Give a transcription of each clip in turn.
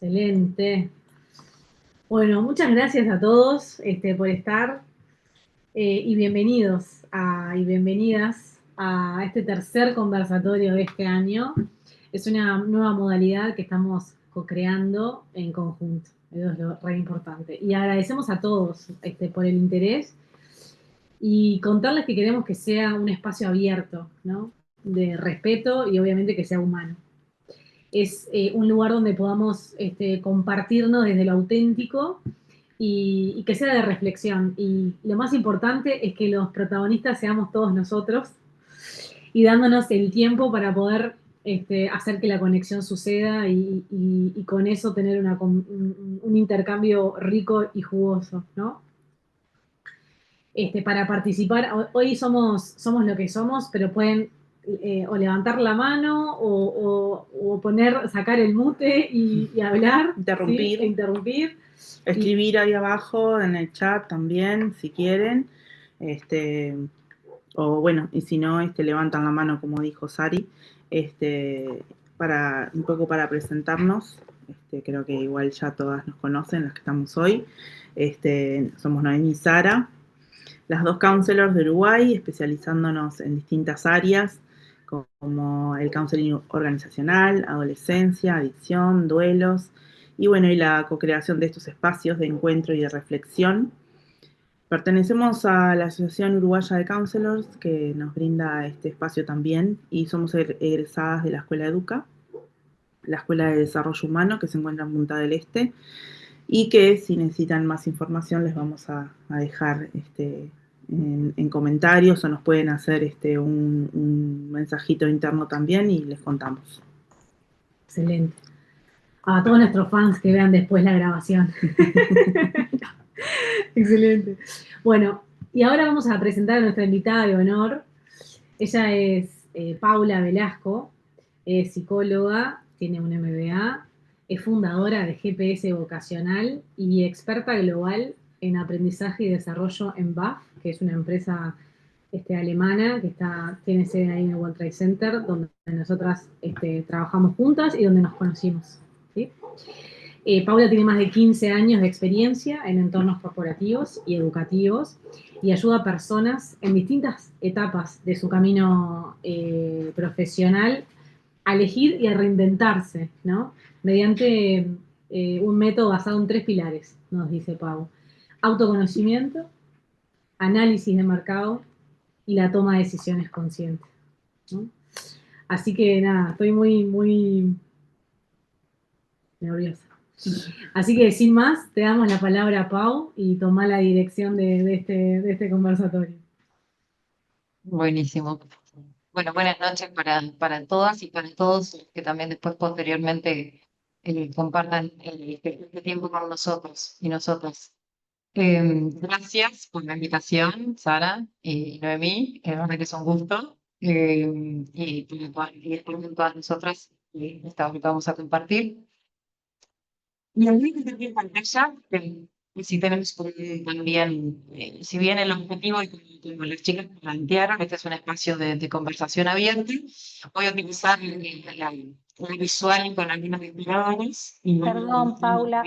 Excelente. Bueno, muchas gracias a todos por estar y bienvenidos y bienvenidas a este tercer conversatorio de este año. Es una nueva modalidad que estamos co-creando en conjunto. Eso es lo re importante. Y agradecemos a todos por el interés y contarles que queremos que sea un espacio abierto, ¿no? De respeto y obviamente que sea humano. Es un lugar donde podamos compartirnos desde lo auténtico y que sea de reflexión. Y lo más importante es que los protagonistas seamos todos nosotros y dándonos el tiempo para poder hacer que la conexión suceda y con eso tener un intercambio rico y jugoso, ¿no? Para participar, hoy somos lo que somos, pero pueden o levantar la mano o sacar el mute y hablar, ¿sí? E Interrumpir, interrumpir. Y, escribir ahí abajo en el chat también, si quieren. Este, o bueno, y si no, levantan la mano, como dijo Sari, para un poco para presentarnos. Creo que igual ya todas nos conocen, las que estamos hoy. Somos Noemi y Sara, las dos counselors de Uruguay, especializándonos en distintas áreas, como el counseling organizacional, adolescencia, adicción, duelos, y bueno, y la co-creación de estos espacios de encuentro y de reflexión. Pertenecemos a la Asociación Uruguaya de Counselors, que nos brinda este espacio también, y somos egresadas de la Escuela Educa, la Escuela de Desarrollo Humano, que se encuentra en Punta del Este, y que si necesitan más información les vamos a dejar en comentarios, o nos pueden hacer un mensajito interno también y les contamos. excelente. A todos nuestros fans que vean después la grabación. Excelente. Bueno, y ahora vamos a presentar a nuestra invitada de honor. Ella es Paula Velasco, es psicóloga, tiene un MBA, es fundadora de GPS Vocacional y experta global en aprendizaje y desarrollo en BAF, que es una empresa alemana que tiene sede ahí en el World Trade Center, donde nosotras trabajamos juntas y donde nos conocimos. ¿Sí? Paula tiene más de 15 años de experiencia en entornos corporativos y educativos y ayuda a personas en distintas etapas de su camino profesional a elegir y a reinventarse, ¿no? Mediante un método basado en tres pilares, nos dice Pau. Autoconocimiento, análisis de mercado y la toma de decisiones conscientes, ¿no? Así que nada, estoy muy, muy nerviosa. Así que sin más, te damos la palabra a Pau y toma la dirección de este conversatorio. Buenísimo. Bueno, buenas noches para todas y para todos los que también después posteriormente compartan este tiempo con nosotros y nosotras. Gracias por la invitación, Sara y Noemí, que la verdad que es un gusto. Y espero que todas nosotras esta hora que vamos a compartir. Y el link que en pantalla, y si tenemos también, si bien el objetivo, y como las chicas plantearon, este es un espacio de conversación abierta, voy a utilizar la visual con algunos indicadores y Perdón, Paula,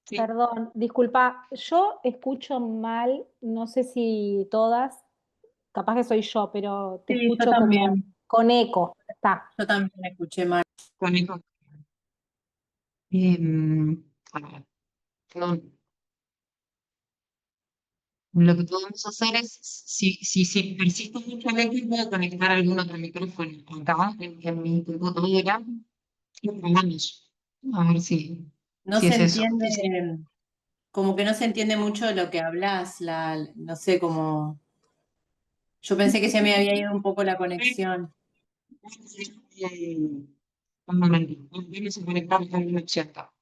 sí, perdón, disculpa, yo escucho mal, no sé si todas, capaz que soy yo, pero te Sí, yo escucho como también. con eco. Está. Yo también escuché mal. con eso. A ver, no, lo que podemos hacer es, si persiste mucho el eco, voy a conectar algún otro micrófono acá en mi computadora y probamos. A ver No si se es eso. entiende, como que no se entiende mucho lo que hablas, no sé, como yo pensé que se me había ido un poco la conexión. Un momento, vamos a conectar con el 80.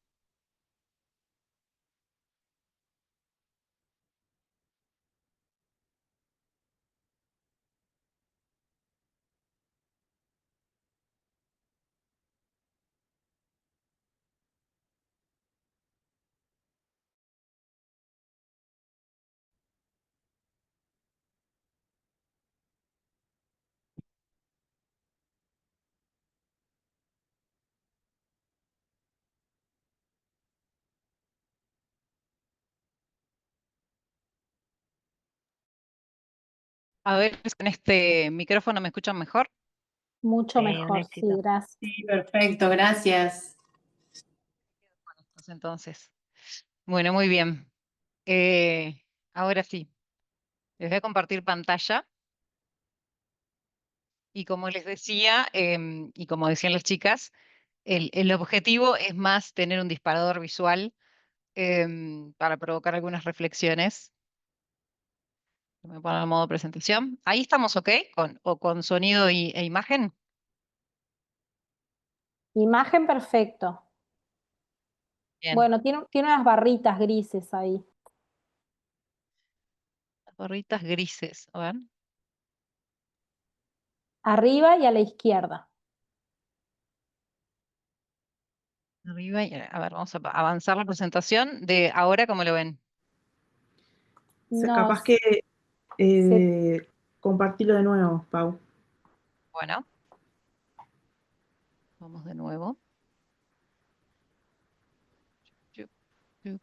A ver si con este micrófono me escuchan mejor. Mucho Un mejor, sí, éxito. gracias. Sí, perfecto, gracias. Pues entonces, bueno, muy bien. Ahora sí, les voy a compartir pantalla. Y como les decía, y como decían las chicas, el objetivo es más tener un disparador visual para provocar algunas reflexiones. Me pongo en modo presentación. Ahí estamos, ¿ok? Con sonido e imagen. Imagen perfecto. Bien. Bueno, tiene unas barritas grises ahí. Las barritas grises. A ver. Arriba y a la izquierda. Arriba y a ver, vamos a avanzar la presentación de ahora, ¿cómo lo ven? No, Capaz que se- compartirlo de nuevo, Pau. Bueno, vamos de nuevo. Chup, chup.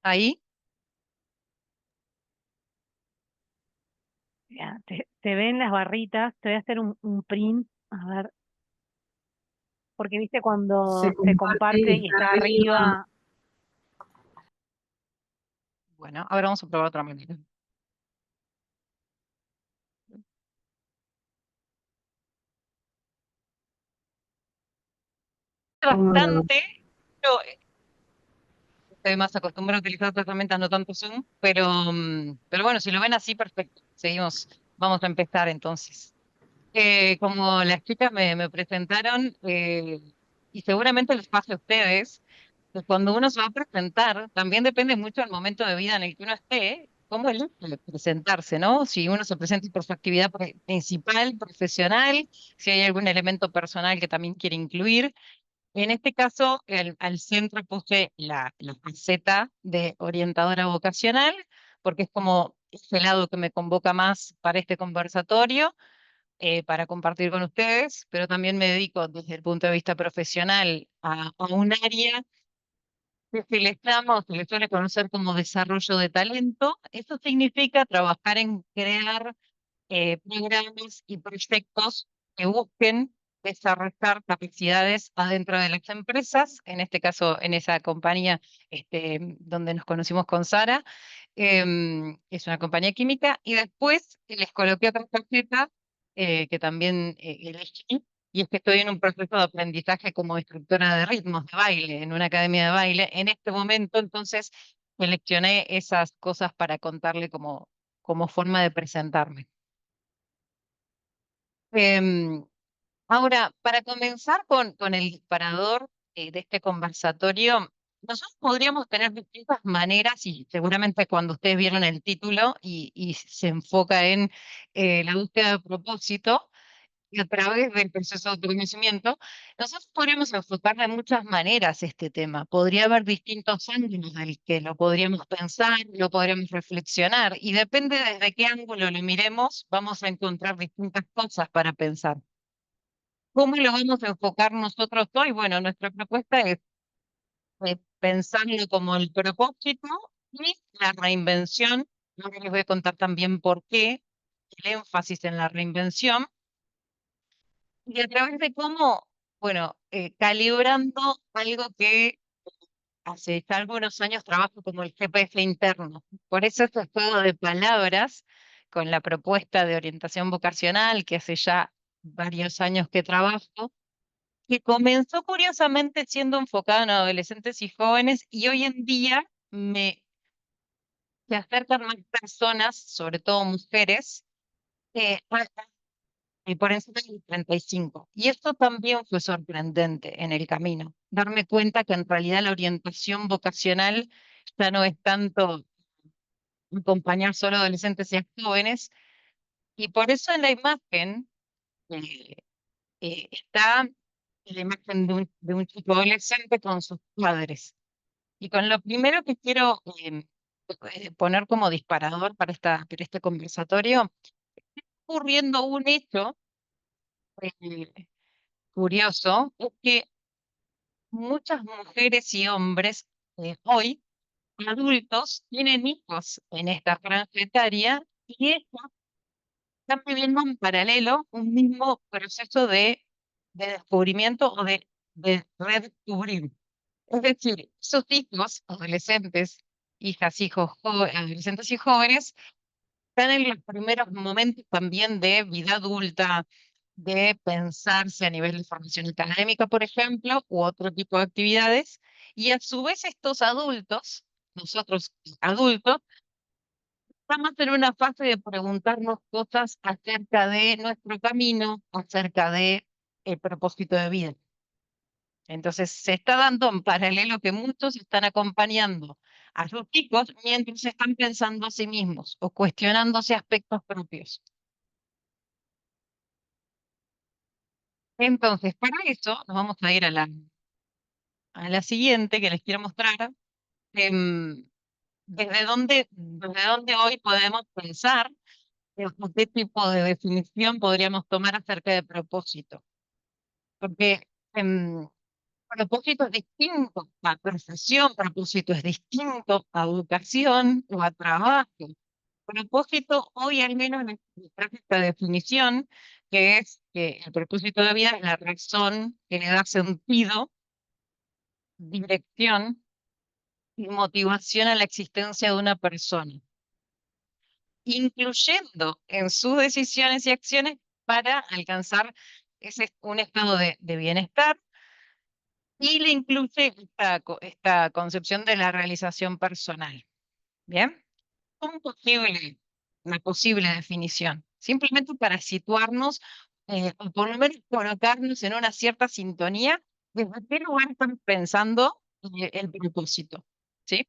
Ahí. Ya, te ven las barritas, te voy a hacer un print, a ver, porque viste cuando Se se comparte comparte y y está está arriba. arriba, Bueno, ahora vamos a probar otra manera. Póngalo. Bastante. Yo estoy más acostumbrado a utilizar otras herramientas, no tanto Zoom, pero bueno, si lo ven así, perfecto. Seguimos. Vamos a empezar entonces. Como las chicas me presentaron, y seguramente les pase a ustedes, pues cuando uno se va a presentar, también depende mucho del momento de vida en el que uno esté, cómo elige presentarse, ¿no? Si uno se presenta por su actividad principal, profesional, si hay algún elemento personal que también quiere incluir. En este caso, al centro puse la faceta de orientadora vocacional, porque es como ese lado que me convoca más para este conversatorio, para compartir con ustedes, pero también me dedico desde el punto de vista profesional a un área que se le suele conocer como desarrollo de talento. Eso significa trabajar en crear programas y proyectos que busquen desarrollar capacidades adentro de las empresas, en este caso en esa compañía donde nos conocimos con Sara, es una compañía química, y después les coloqué otra tarjeta que también elegí, y es que estoy en un proceso de aprendizaje como instructora de ritmos de baile, en una academia de baile. En este momento, entonces, seleccioné esas cosas para contarle como forma de presentarme. Em, Ahora, para comenzar con el disparador de este conversatorio, nosotros podríamos tener distintas maneras, y seguramente cuando ustedes vieron el título y se enfoca en la búsqueda de propósito, y a través del proceso de autoconocimiento, nosotros podríamos enfocar de muchas maneras este tema. Podría haber distintos ángulos del que lo podríamos pensar, lo podríamos reflexionar, y depende desde qué ángulo lo miremos, vamos a encontrar distintas cosas para pensar. ¿Cómo lo vamos a enfocar nosotros hoy? Bueno, nuestra propuesta es pensarlo como el propósito y la reinvención. Ahora les voy a contar también por qué el énfasis en la reinvención, y a través de cómo, bueno, calibrando algo que hace ya algunos años trabajo como el GPS interno. Por eso este juego de palabras con la propuesta de orientación vocacional que hace ya varios años que trabajo, que comenzó curiosamente siendo enfocado en adolescentes y jóvenes, y hoy en día se acercan más personas, sobre todo mujeres, por encima de los 35. Y esto también fue sorprendente en el camino, darme cuenta que en realidad la orientación vocacional ya no es tanto acompañar solo adolescentes y jóvenes, y por eso en la imagen eh, está la imagen de un chico adolescente con sus padres. Y con lo primero que quiero poner como disparador para este conversatorio, ocurriendo un hecho eh, curioso es que muchas mujeres y hombres hoy, adultos, tienen hijos en esta franja etaria y ellos están viviendo en paralelo un mismo proceso de descubrimiento o de redescubrir. Es decir, sus hijos, adolescentes, hijas, hijos, adolescentes y jóvenes, están en los primeros momentos también de vida adulta, de pensarse a nivel de formación académica, por ejemplo, u otro tipo de actividades, y a su vez estos adultos, nosotros adultos, estamos en una fase de preguntarnos cosas acerca de nuestro camino, acerca de el propósito de vida. Entonces, se está dando en paralelo que muchos están acompañando a sus hijos mientras están pensando a sí mismos o cuestionándose aspectos propios. Entonces, para eso nos vamos a ir a la siguiente que les quiero mostrar. Desde dónde hoy podemos pensar qué tipo de definición podríamos tomar acerca de propósito. Porque propósito es distinto a profesión, propósito es distinto a educación o a trabajo. Propósito, hoy al menos traje esta definición, que es que el propósito de vida es la razón que le da sentido, dirección y motivación a la existencia de una persona, incluyendo en sus decisiones y acciones para alcanzar un estado de bienestar, y le incluye esta concepción de la realización personal. ¿Bien? Una posible definición, simplemente para situarnos, o por lo menos colocarnos en una cierta sintonía desde qué lugar estamos pensando el propósito. ¿Sí?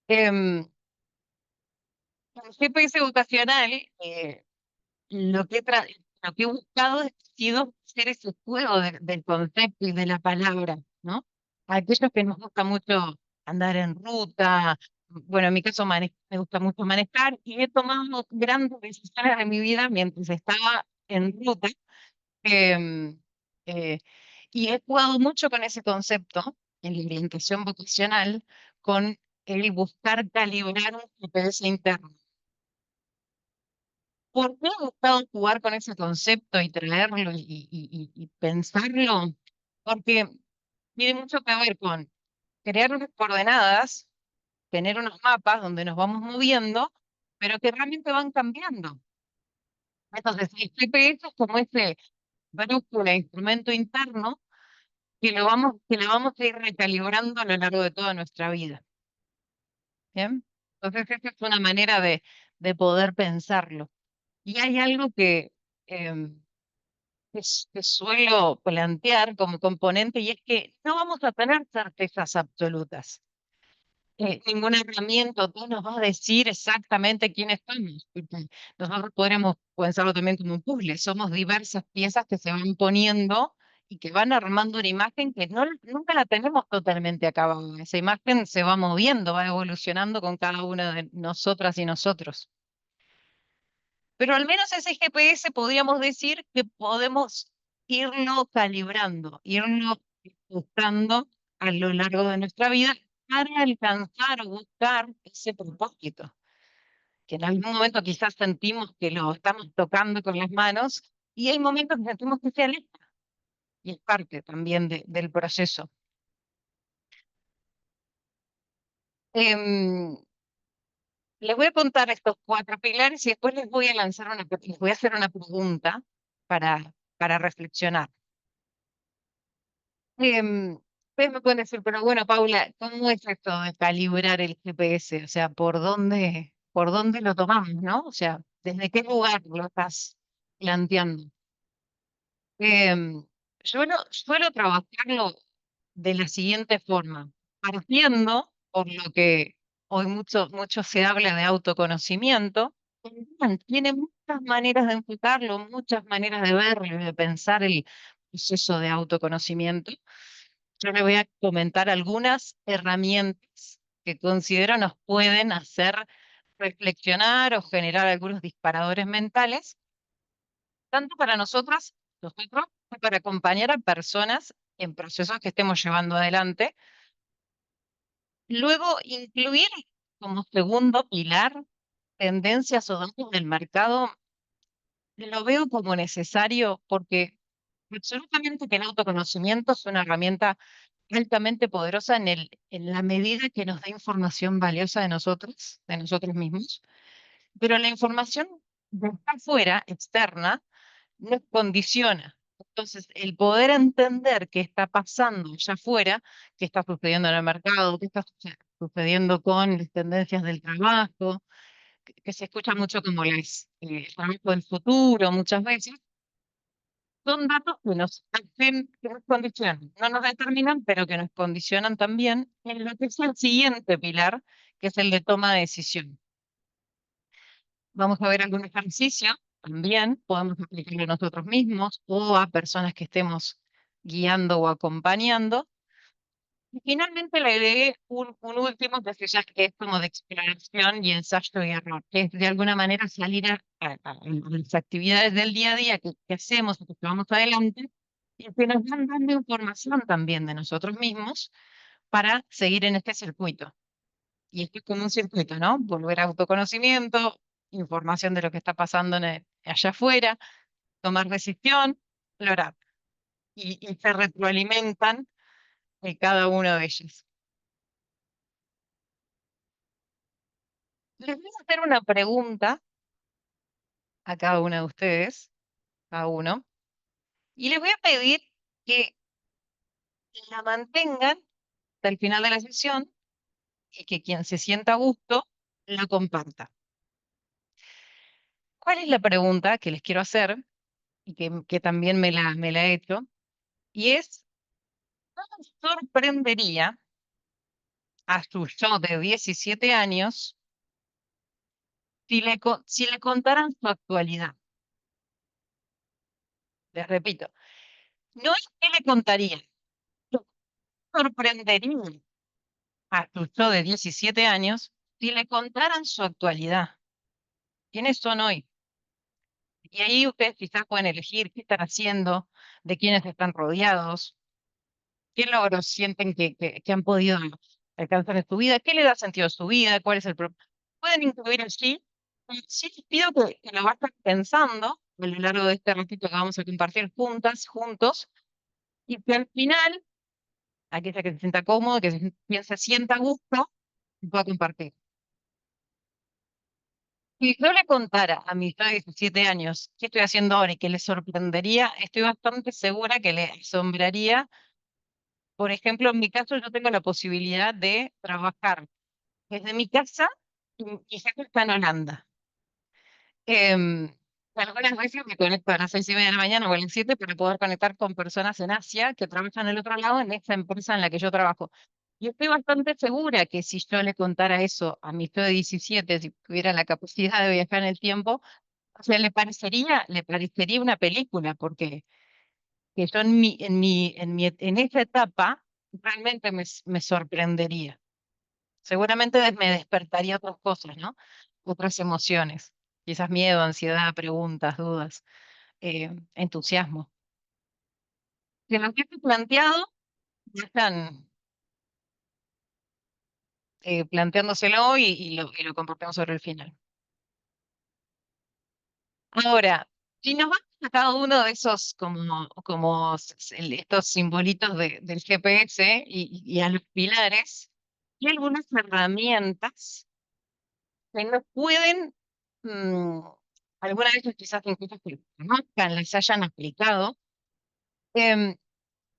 Em, el GPS vocacional, lo que, lo que he buscado ha sido hacer ese juego del concepto y de la palabra, ¿no? A aquellos que nos gusta mucho andar en ruta, bueno, en mi caso me gusta mucho manejar y he tomado grandes decisiones en mi vida mientras estaba en ruta, em, eh, y he jugado mucho con ese concepto en la orientación vocacional, con el buscar calibrar un GPS interno. ¿Por qué he gustado jugar con ese concepto y traerlo y pensarlo? Porque tiene mucho que ver con crear unas coordenadas, tener unos mapas donde nos vamos moviendo, pero que realmente van cambiando. Entonces, el GPS es como ese brújula, instrumento interno que le vamos a ir recalibrando a lo largo de toda nuestra vida. ¿Bien? Entonces, esa es una manera de poder pensarlo. Y hay algo em, que suelo plantear como componente, y es que no vamos a tener certezas absolutas. Ninguna herramienta tú nos va a decir exactamente quiénes somos, porque nosotros podremos pensarlo también como un puzzle. Somos diversas piezas que se van poniendo y que van armando una imagen que nunca la tenemos totalmente acabada. Esa imagen se va moviendo, va evolucionando con cada una de nosotras y nosotros. Pero al menos ese GPS podríamos decir que podemos irlo calibrando, irlo ajustando a lo largo de nuestra vida para alcanzar o buscar ese propósito, que en algún momento quizás sentimos que lo estamos tocando con las manos y hay momentos que sentimos que se aleja y es parte también del proceso. Em, Les voy a contar estos 4 pilares y después les voy a hacer una pregunta para reflexionar. Ustedes me pueden decir, pero bueno, Paula, ¿cómo es esto de calibrar el GPS? O sea, ¿por dónde lo tomamos, no? O sea, ¿desde qué lugar lo estás planteando? Em, suelo trabajarlo de la siguiente forma, partiendo por lo que hoy mucho se habla de autoconocimiento. Tiene muchas maneras de enfocarlo, muchas maneras de verlo y de pensar el proceso de autoconocimiento. Yo le voy a comentar algunas herramientas que considero nos pueden hacer reflexionar o generar algunos disparadores mentales, tanto para nosotras Nosotros para acompañar a personas en procesos que estemos llevando adelante. Luego, incluir como segundo pilar tendencias o datos del mercado, lo veo como necesario porque absolutamente que el autoconocimiento es una herramienta altamente poderosa en la medida que nos da información valiosa de nosotros mismos, pero la información de afuera, externa, nos condiciona. Entonces, el poder entender qué está pasando allá afuera, qué está sucediendo en el mercado, qué está sucediendo con las tendencias del trabajo, que se escucha mucho como el trabajo del futuro muchas veces, son datos que nos hacen, que nos condicionan, no nos determinan, pero que nos condicionan también en lo que es el siguiente pilar, que es el de toma de decisión. Vamos a ver algún ejercicio, también podemos aplicarlo nosotros mismos o a personas que estemos guiando o acompañando. Y finalmente le agregué un último que es como de exploración y ensayo y error, que es de alguna manera salir a las actividades del día a día que hacemos y que llevamos adelante y que nos van dando información también de nosotros mismos para seguir en este circuito. Y esto es como un circuito, ¿no? Volver a autoconocimiento, información de lo que está pasando allá afuera, tomar decisión, explorar. Y se retroalimentan cada uno de ellos. Les voy a hacer una pregunta a cada uno de ustedes, cada uno, y les voy a pedir que la mantengan hasta el final de la sesión y que quien se sienta a gusto la comparta. ¿Cuál es la pregunta que les quiero hacer y que también me la he hecho? Y es, ¿cómo sorprendería a su yo de 17 años si le contaran su actualidad? Les repito, no es que le contaría, sorprendería a su yo de 17 años si le contaran su actualidad. ¿Quiénes son hoy? Y ahí ustedes quizás pueden elegir qué están haciendo, de quiénes están rodeados, qué logros sienten que han podido alcanzar en su vida, qué le da sentido a su vida, cuál es el propósito. Pueden incluir allí. Sí les pido que lo vayan pensando a lo largo de este ratito que vamos a compartir juntas, juntos, y que al final, aquella que se sienta cómodo, quien se sienta a gusto, pueda compartir. Si yo le contara a mi yo de 17 años qué estoy haciendo ahora y que le sorprendería, estoy bastante segura que le asombraría. Por ejemplo, en mi caso, yo tengo la posibilidad de trabajar desde mi casa y jefe está en Holanda. Em, Algunas veces me conecto a las 6:30 de la mañana o a las 7 para poder conectar con personas en Asia que trabajan en el otro lado en esta empresa en la que yo trabajo. Y estoy bastante segura que si yo le contara eso a mi yo de 17, si tuviera la capacidad de viajar en el tiempo, o sea, le parecería una película, porque que yo en esa etapa realmente me sorprendería. Seguramente me despertaría otras cosas, ¿no? Otras emociones. Quizás miedo, ansiedad, preguntas, dudas, entusiasmo. Que lo que he planteado, ya están planteándoselo y lo compartimos sobre el final. Ahora, si nos vamos a cada uno de esos estos simbolitos del GPS y a los pilares, hay algunas herramientas que nos pueden, mm, algunas veces quizás incluso que conozcan, las hayan aplicado, em,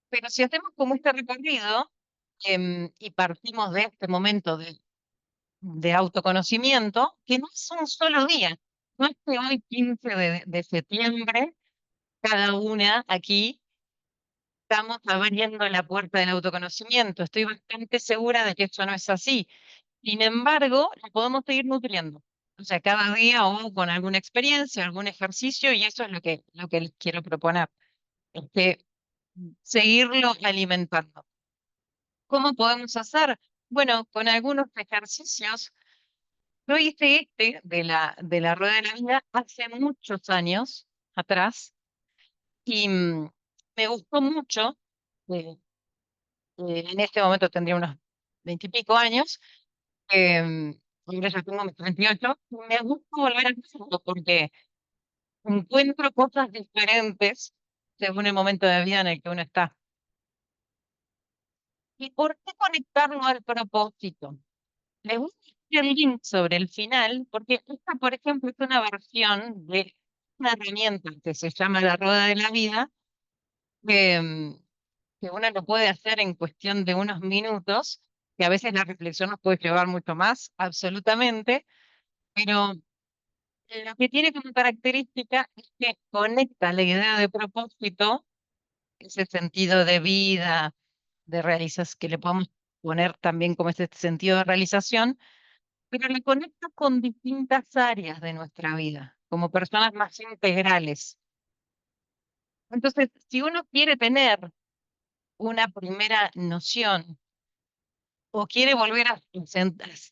pero si hacemos como este recorrido y partimos de este momento de autoconocimiento, que no es un solo día, no es que hoy 15 de septiembre, cada una aquí estamos abriendo la puerta del autoconocimiento. Estoy bastante segura de que eso no es así. Sin embargo, la podemos seguir nutriendo. O sea, cada día o con alguna experiencia, algún ejercicio, y eso es lo que les quiero proponer. Este, seguirlo alimentando. ¿Cómo podemos hacer? Bueno, con algunos ejercicios. Yo hice de la rueda de la vida hace muchos años atrás, Y me gustó mucho, eh, en este momento tendría unos 20 y pico años, ahora ya tengo mis 38, me gusta volver a hacerlo porque encuentro cosas diferentes según el momento de vida en el que uno está. ¿Y por qué conectarlo al propósito? Les voy a decir el link sobre el final, porque esta, por ejemplo, es una versión de una herramienta que se llama la rueda de la vida, que, que uno lo puede hacer en cuestión de unos minutos, que a veces la reflexión nos puede llevar mucho más, absolutamente, pero lo que tiene como característica es que conecta la idea de propósito, ese sentido de vida, de realizas, que le podemos poner también como ese sentido de realización, pero le conecta con distintas áreas de nuestra vida, como personas más integrales. Entonces, si uno quiere tener una primera noción o quiere volver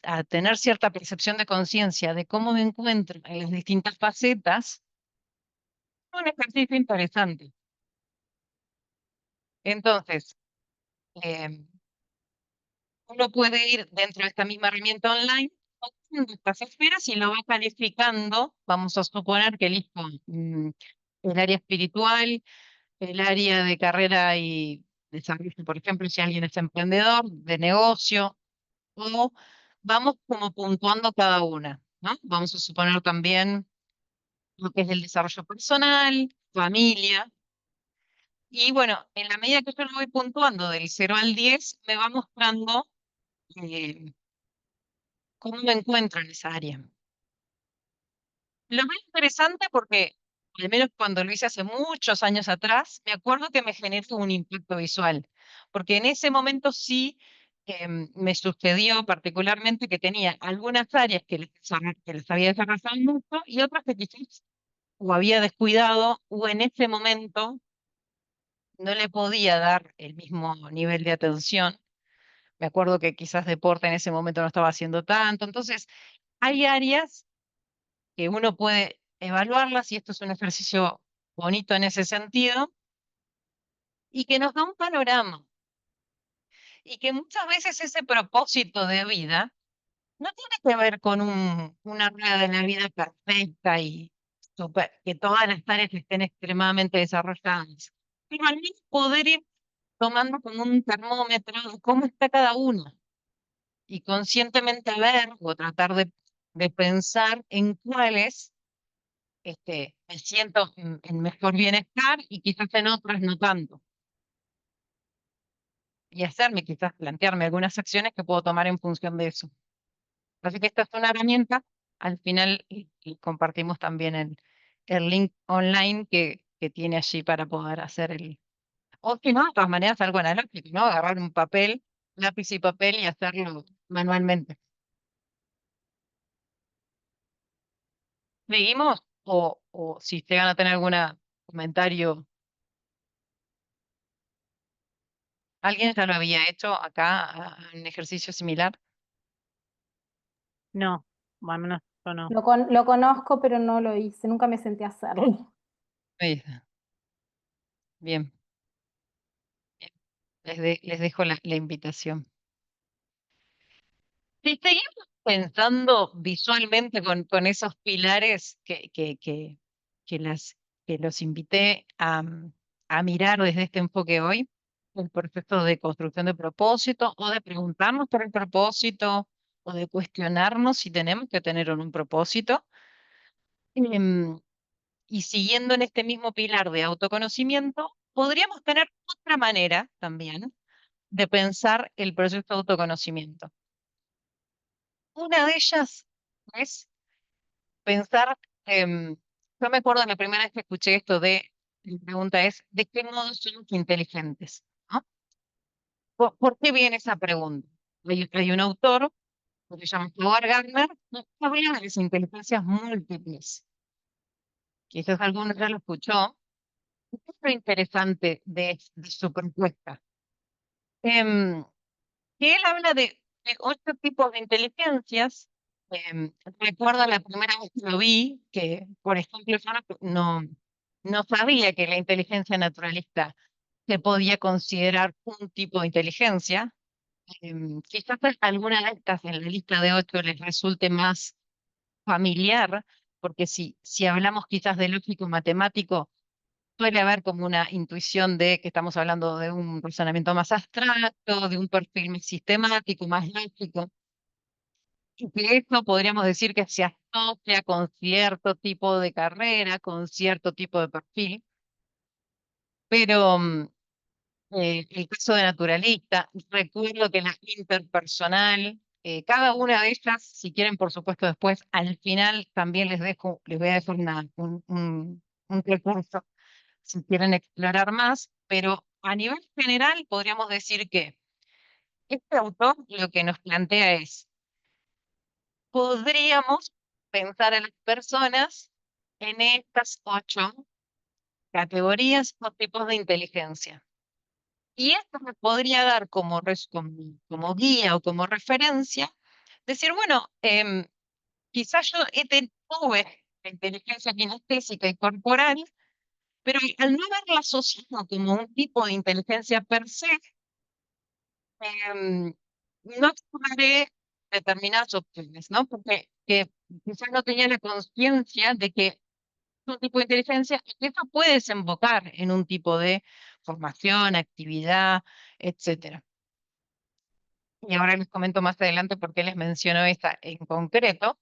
a tener cierta percepción de conciencia de cómo me encuentro en las distintas facetas, es un ejercicio interesante. Entonces, em, uno puede ir dentro de esta misma herramienta online, haciendo estas esferas y lo va calificando. Vamos a suponer que elijo el área espiritual, el área de carrera y desarrollo, por ejemplo, si alguien es emprendedor, de negocio, o vamos como puntuando cada una, ¿no? Vamos a suponer también lo que es el desarrollo personal, familia, y bueno, en la medida que yo lo voy puntuando del 0 al 10, me va mostrando eh, cómo me encuentro en esa área. Lo más interesante porque, al menos cuando lo hice hace muchos años atrás, me acuerdo que me generó un impacto visual, porque en ese momento sí me sucedió particularmente que tenía algunas áreas que les había desarrollado mucho y otras que quizás o había descuidado o en ese momento no le podía dar el mismo nivel de atención. Me acuerdo que quizás deporte en ese momento no estaba haciendo tanto. Entonces, hay áreas que uno puede evaluarlas, y esto es un ejercicio bonito en ese sentido, y que nos da un panorama, y que muchas veces ese propósito de vida no tiene que ver con una rueda de la vida perfecta y que todas las áreas estén extremadamente desarrolladas, pero al menos poder ir tomando como un termómetro de cómo está cada uno y conscientemente ver o tratar de pensar en cuáles me siento en mejor bienestar y quizás en otras no tanto. Y hacerme, quizás plantearme algunas acciones que puedo tomar en función de eso. Así que esta es una herramienta. Al final y compartimos también el link online que tiene allí para poder hacer el... O si no, de todas maneras, algo analógico, ¿no? Agarrar un papel, lápiz y papel y hacerlo manualmente. ¿Seguimos? O si llegan a tener algún comentario. ¿Alguien ya lo había hecho acá, un ejercicio similar? No, o al menos yo no. Lo conozco, pero no lo hice, nunca me senté a hacerlo. Ahí está. Bien, bien. Les dejo la invitación. Si seguimos pensando visualmente con esos pilares que, las, que los invité a mirar desde este enfoque hoy, el proceso de construcción de propósito, o de preguntarnos por el propósito, o de cuestionarnos si tenemos que tener o no un propósito, em, y siguiendo en este mismo pilar de autoconocimiento, podríamos tener otra manera también de pensar el proceso de autoconocimiento. Una de ellas es pensar, yo me acuerdo la primera vez que escuché esto la pregunta es, ¿de qué modo somos inteligentes? ¿No? ¿Por qué viene esa pregunta? Hay un autor que se llama Howard Gardner, que habla de las inteligencias múltiples. Quizás alguno ya lo escuchó. ¿Qué es lo interesante de su propuesta? Em, que él habla de 8 tipos de inteligencias. Recuerdo la primera vez que lo vi, que, por ejemplo, yo no, no sabía que la inteligencia naturalista se podía considerar un tipo de inteligencia. Quizás alguna de estas en la lista de 8 les resulte más familiar, porque si hablamos quizás de lógico matemático, suele haber como una intuición de que estamos hablando de un razonamiento más abstracto, de un perfil más sistemático, más lógico, y que esto podríamos decir que se asocia con cierto tipo de carrera, con cierto tipo de perfil, pero el caso de naturalista, recuerdo que la interpersonal, cada una de ellas, si quieren, por supuesto, después, al final también les voy a dejar un recurso si quieren explorar más, pero a nivel general podríamos decir que este autor lo que nos plantea es, podríamos pensar a las personas en estas 8 categorías o tipos de inteligencia. Y esto me podría dar como guía o como referencia, decir, bueno, quizás yo tuve la inteligencia kinestésica y corporal, pero al no verla asociada como un tipo de inteligencia per se, no exploré determinadas opciones, ¿no? Porque quizás no tenía la conciencia de que es un tipo de inteligencia y que eso puede desembocar en un tipo de formación, actividad, etcétera. Y ahora les comento más adelante por qué les menciono esta en concreto.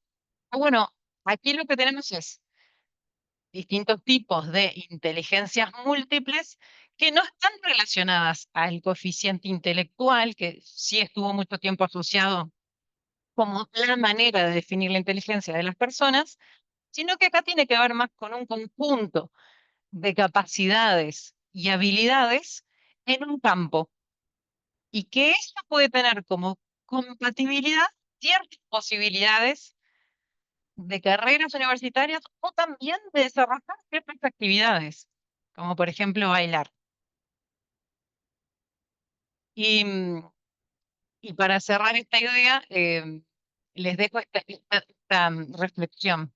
Bueno, aquí lo que tenemos es distintos tipos de inteligencias múltiples que no están relacionadas al coeficiente intelectual, que sí estuvo mucho tiempo asociado como la manera de definir la inteligencia de las personas, sino que acá tiene que ver más con un conjunto de capacidades y habilidades en un campo, y que esto puede tener como compatibilidad ciertas posibilidades de carreras universitarias o también de desarrollar ciertas actividades, como por ejemplo bailar. Y, y para cerrar esta idea, les dejo esta reflexión,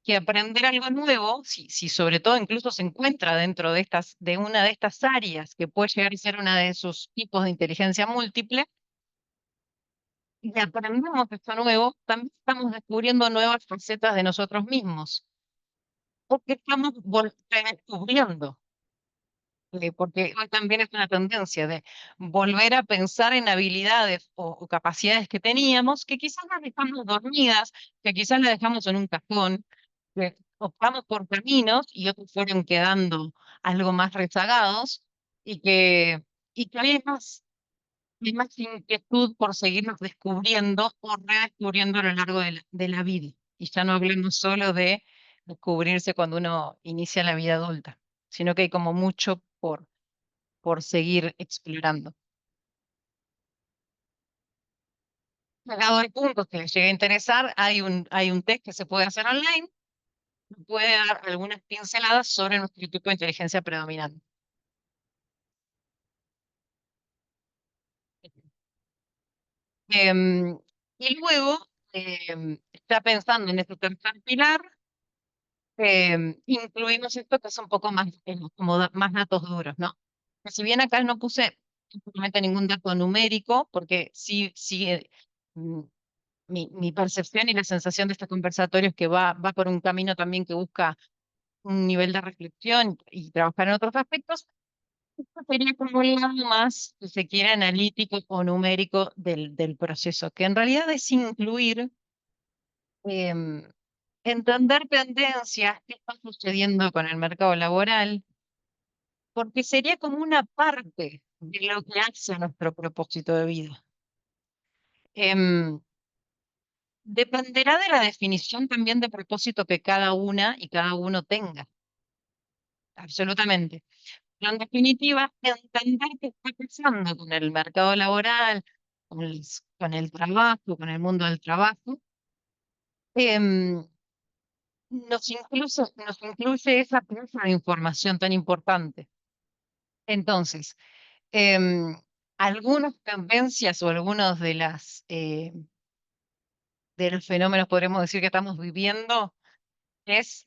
que aprender algo nuevo, si sobre todo incluso se encuentra dentro de una de estas áreas que puede llegar a ser una de sus tipos de inteligencia múltiple, y aprendemos esto nuevo, también estamos descubriendo nuevas facetas de nosotros mismos, o que estamos redescubriendo, porque hoy también es una tendencia de volver a pensar en habilidades o capacidades que teníamos, que quizás las dejamos dormidas, que quizás las dejamos en un cajón, que optamos por caminos y otros fueron quedando algo más rezagados, y que hoy hay más inquietud por seguirnos descubriendo o redescubriendo a lo largo de la vida. Y ya no hablemos solo de descubrirse cuando uno inicia la vida adulta, sino que hay como mucho por seguir explorando. Llegado al punto que les llegue a interesar, hay un test que se puede hacer online, que puede dar algunas pinceladas sobre nuestro tipo de inteligencia predominante. Em, y luego, está pensando en este tercer pilar, incluimos esto que es un poco más, como más datos duros, ¿no? Que si bien acá no puse absolutamente ningún dato numérico, porque sí, mm, mi percepción y la sensación de este conversatorio es que va por un camino también que busca un nivel de reflexión y trabajar en otros aspectos. Esto sería como el lado más, si se quiere, analítico o numérico del proceso, que en realidad es incluir, em, entender tendencias, qué está sucediendo con el mercado laboral, porque sería como una parte de lo que hace nuestro propósito de vida. Em, Dependerá de la definición también de propósito que cada una y cada uno tenga, absolutamente. Pero en definitiva, entender qué está pasando con el mercado laboral, con el trabajo, con el mundo del trabajo, em, nos incluye esa pieza de información tan importante. Entonces, em, algunas tendencias o algunos de los fenómenos, podremos decir, que estamos viviendo es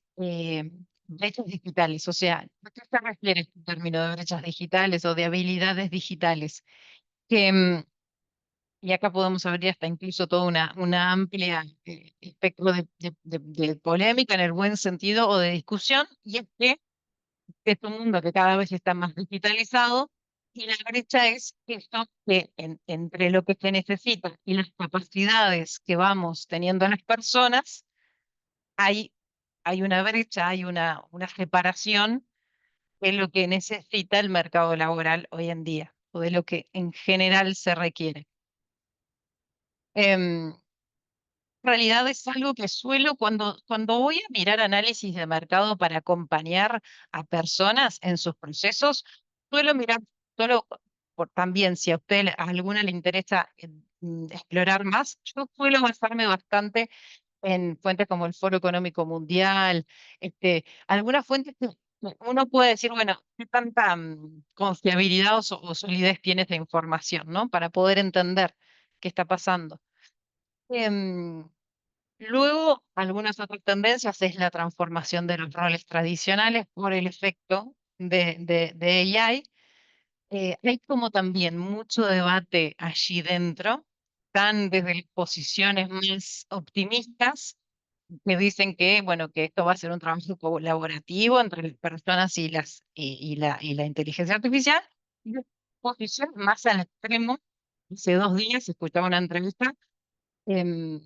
brechas digitales. O sea, ¿a qué se refiere este término de brechas digitales o de habilidades digitales? Que, y acá podemos abrir hasta incluso toda una amplia espectro de polémica en el buen sentido o de discusión, y es que es un mundo que cada vez está más digitalizado y la brecha es esto que entre lo que se necesita y las capacidades que vamos teniendo las personas, hay, hay una brecha, hay una separación de lo que necesita el mercado laboral hoy en día o de lo que en general se requiere. En realidad es algo que suelo, cuando voy a mirar análisis de mercado para acompañar a personas en sus procesos, suelo mirar, solo también si a usted a alguna le interesa explorar más, yo suelo basarme bastante en fuentes como el Foro Económico Mundial, algunas fuentes que uno puede decir, bueno, qué tanta confiabilidad o solidez tiene esta información, ¿no? Para poder entender qué está pasando. Em, Luego, algunas otras tendencias es la transformación de los roles tradicionales por el efecto de AI. Hay como también mucho debate allí dentro, están desde posiciones más optimistas que dicen que, bueno, que esto va a ser un trabajo colaborativo entre las personas y la inteligencia artificial, y de posiciones más al extremo. Hace 2 días escuchaba una entrevista em,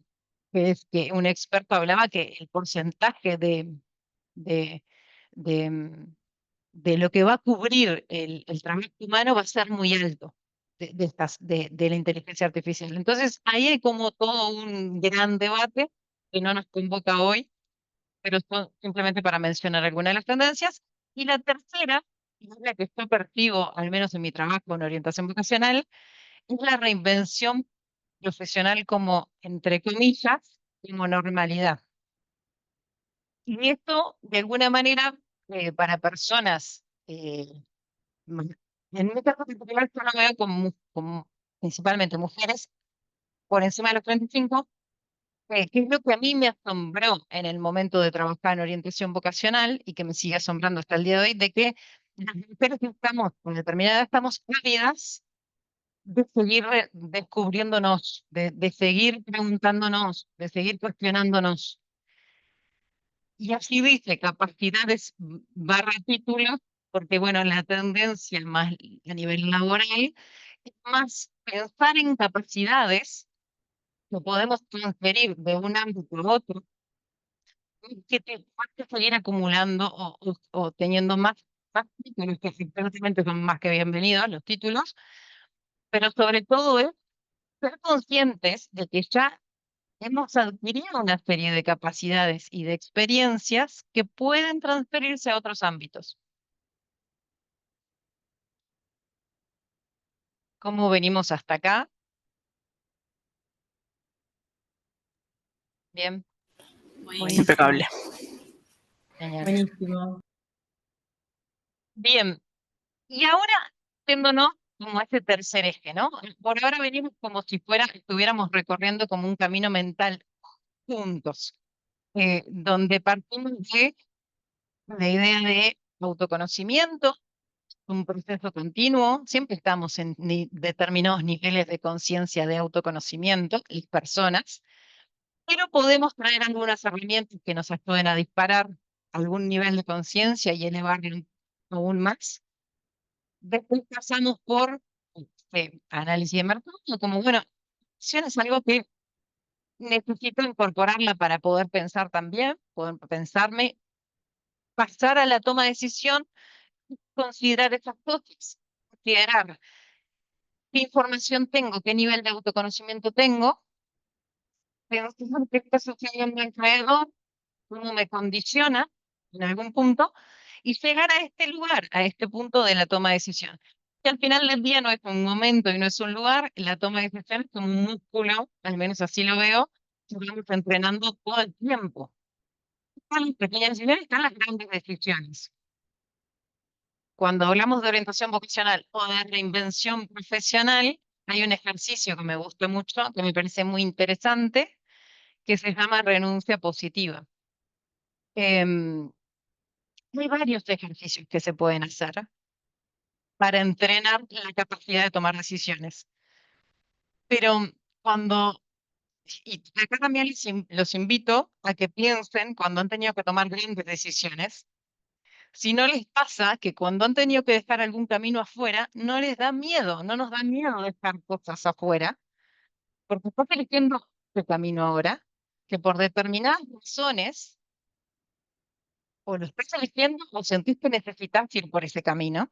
que es que un experto hablaba que el porcentaje de, de, mm, de lo que va a cubrir el trabajo humano va a ser muy alto de la inteligencia artificial. Entonces, ahí hay como todo un gran debate que no nos convoca hoy, pero son simplemente para mencionar algunas de las tendencias. Y la tercera, y es la que yo percibo, al menos en mi trabajo en orientación vocacional, es la reinvención profesional como, entre comillas, como normalidad. Y esto, de alguna manera, para personas, ma- en mi caso particular, yo lo veo como principalmente mujeres por encima de los 35, que es lo que a mí me asombró en el momento de trabajar en orientación vocacional y que me sigue asombrando hasta el día de hoy, de que las mujeres que estamos con determinada edad estamos ávidas de seguir descubriéndonos, de seguir preguntándonos, de seguir cuestionándonos. Y así dice, capacidades barra títulos, porque bueno, la tendencia más a nivel laboral es más pensar en capacidades que podemos transferir de un ámbito a otro, y que te puedes seguir acumulando o teniendo más títulos, que evidentemente son más que bienvenidos los títulos, pero sobre todo es ser conscientes de que ya hemos adquirido una serie de capacidades y de experiencias que pueden transferirse a otros ámbitos. ¿Cómo venimos hasta acá? Bien, Impecable. genial. Buenísimo. Bien, y ahora yéndonos como a ese tercer eje, ¿no? Por ahora venimos como si estuviéramos recorriendo como un camino mental juntos, donde partimos de la idea de autoconocimiento, un proceso continuo, siempre estamos en determinados niveles de conciencia de autoconocimiento, las personas, pero podemos traer algunas herramientas que nos ayuden a disparar algún nivel de conciencia y elevarlo aún más. Después pasamos por análisis de mercado, como, bueno, acción es algo que necesito incorporarla para poder pensar también, poder pensarme, pasar a la toma de decisión, considerar esas cosas, considerar qué información tengo, qué nivel de autoconocimiento tengo, pensar qué está sucediendo a mi alrededor, cómo me condiciona en algún punto, y llegar a este lugar, a este punto de la toma de decisión. Que al final del día no es un momento y no es un lugar, la toma de decisión es como un músculo, al menos así lo veo, que vamos entrenando todo el tiempo. Están las pequeñas decisiones, están las grandes decisiones. Cuando hablamos de orientación vocacional o de reinvención profesional, hay un ejercicio que me gusta mucho, que me parece muy interesante, que se llama renuncia positiva. Em, Hay varios ejercicios que se pueden hacer para entrenar la capacidad de tomar decisiones. Pero cuando, y acá también los invito a que piensen cuando han tenido que tomar grandes decisiones, si no les pasa que cuando han tenido que dejar algún camino afuera, no les da miedo, no nos da miedo dejar cosas afuera, porque estás eligiendo tu camino ahora, que por determinadas razones, o lo estás eligiendo o sentís que necesitas ir por ese camino,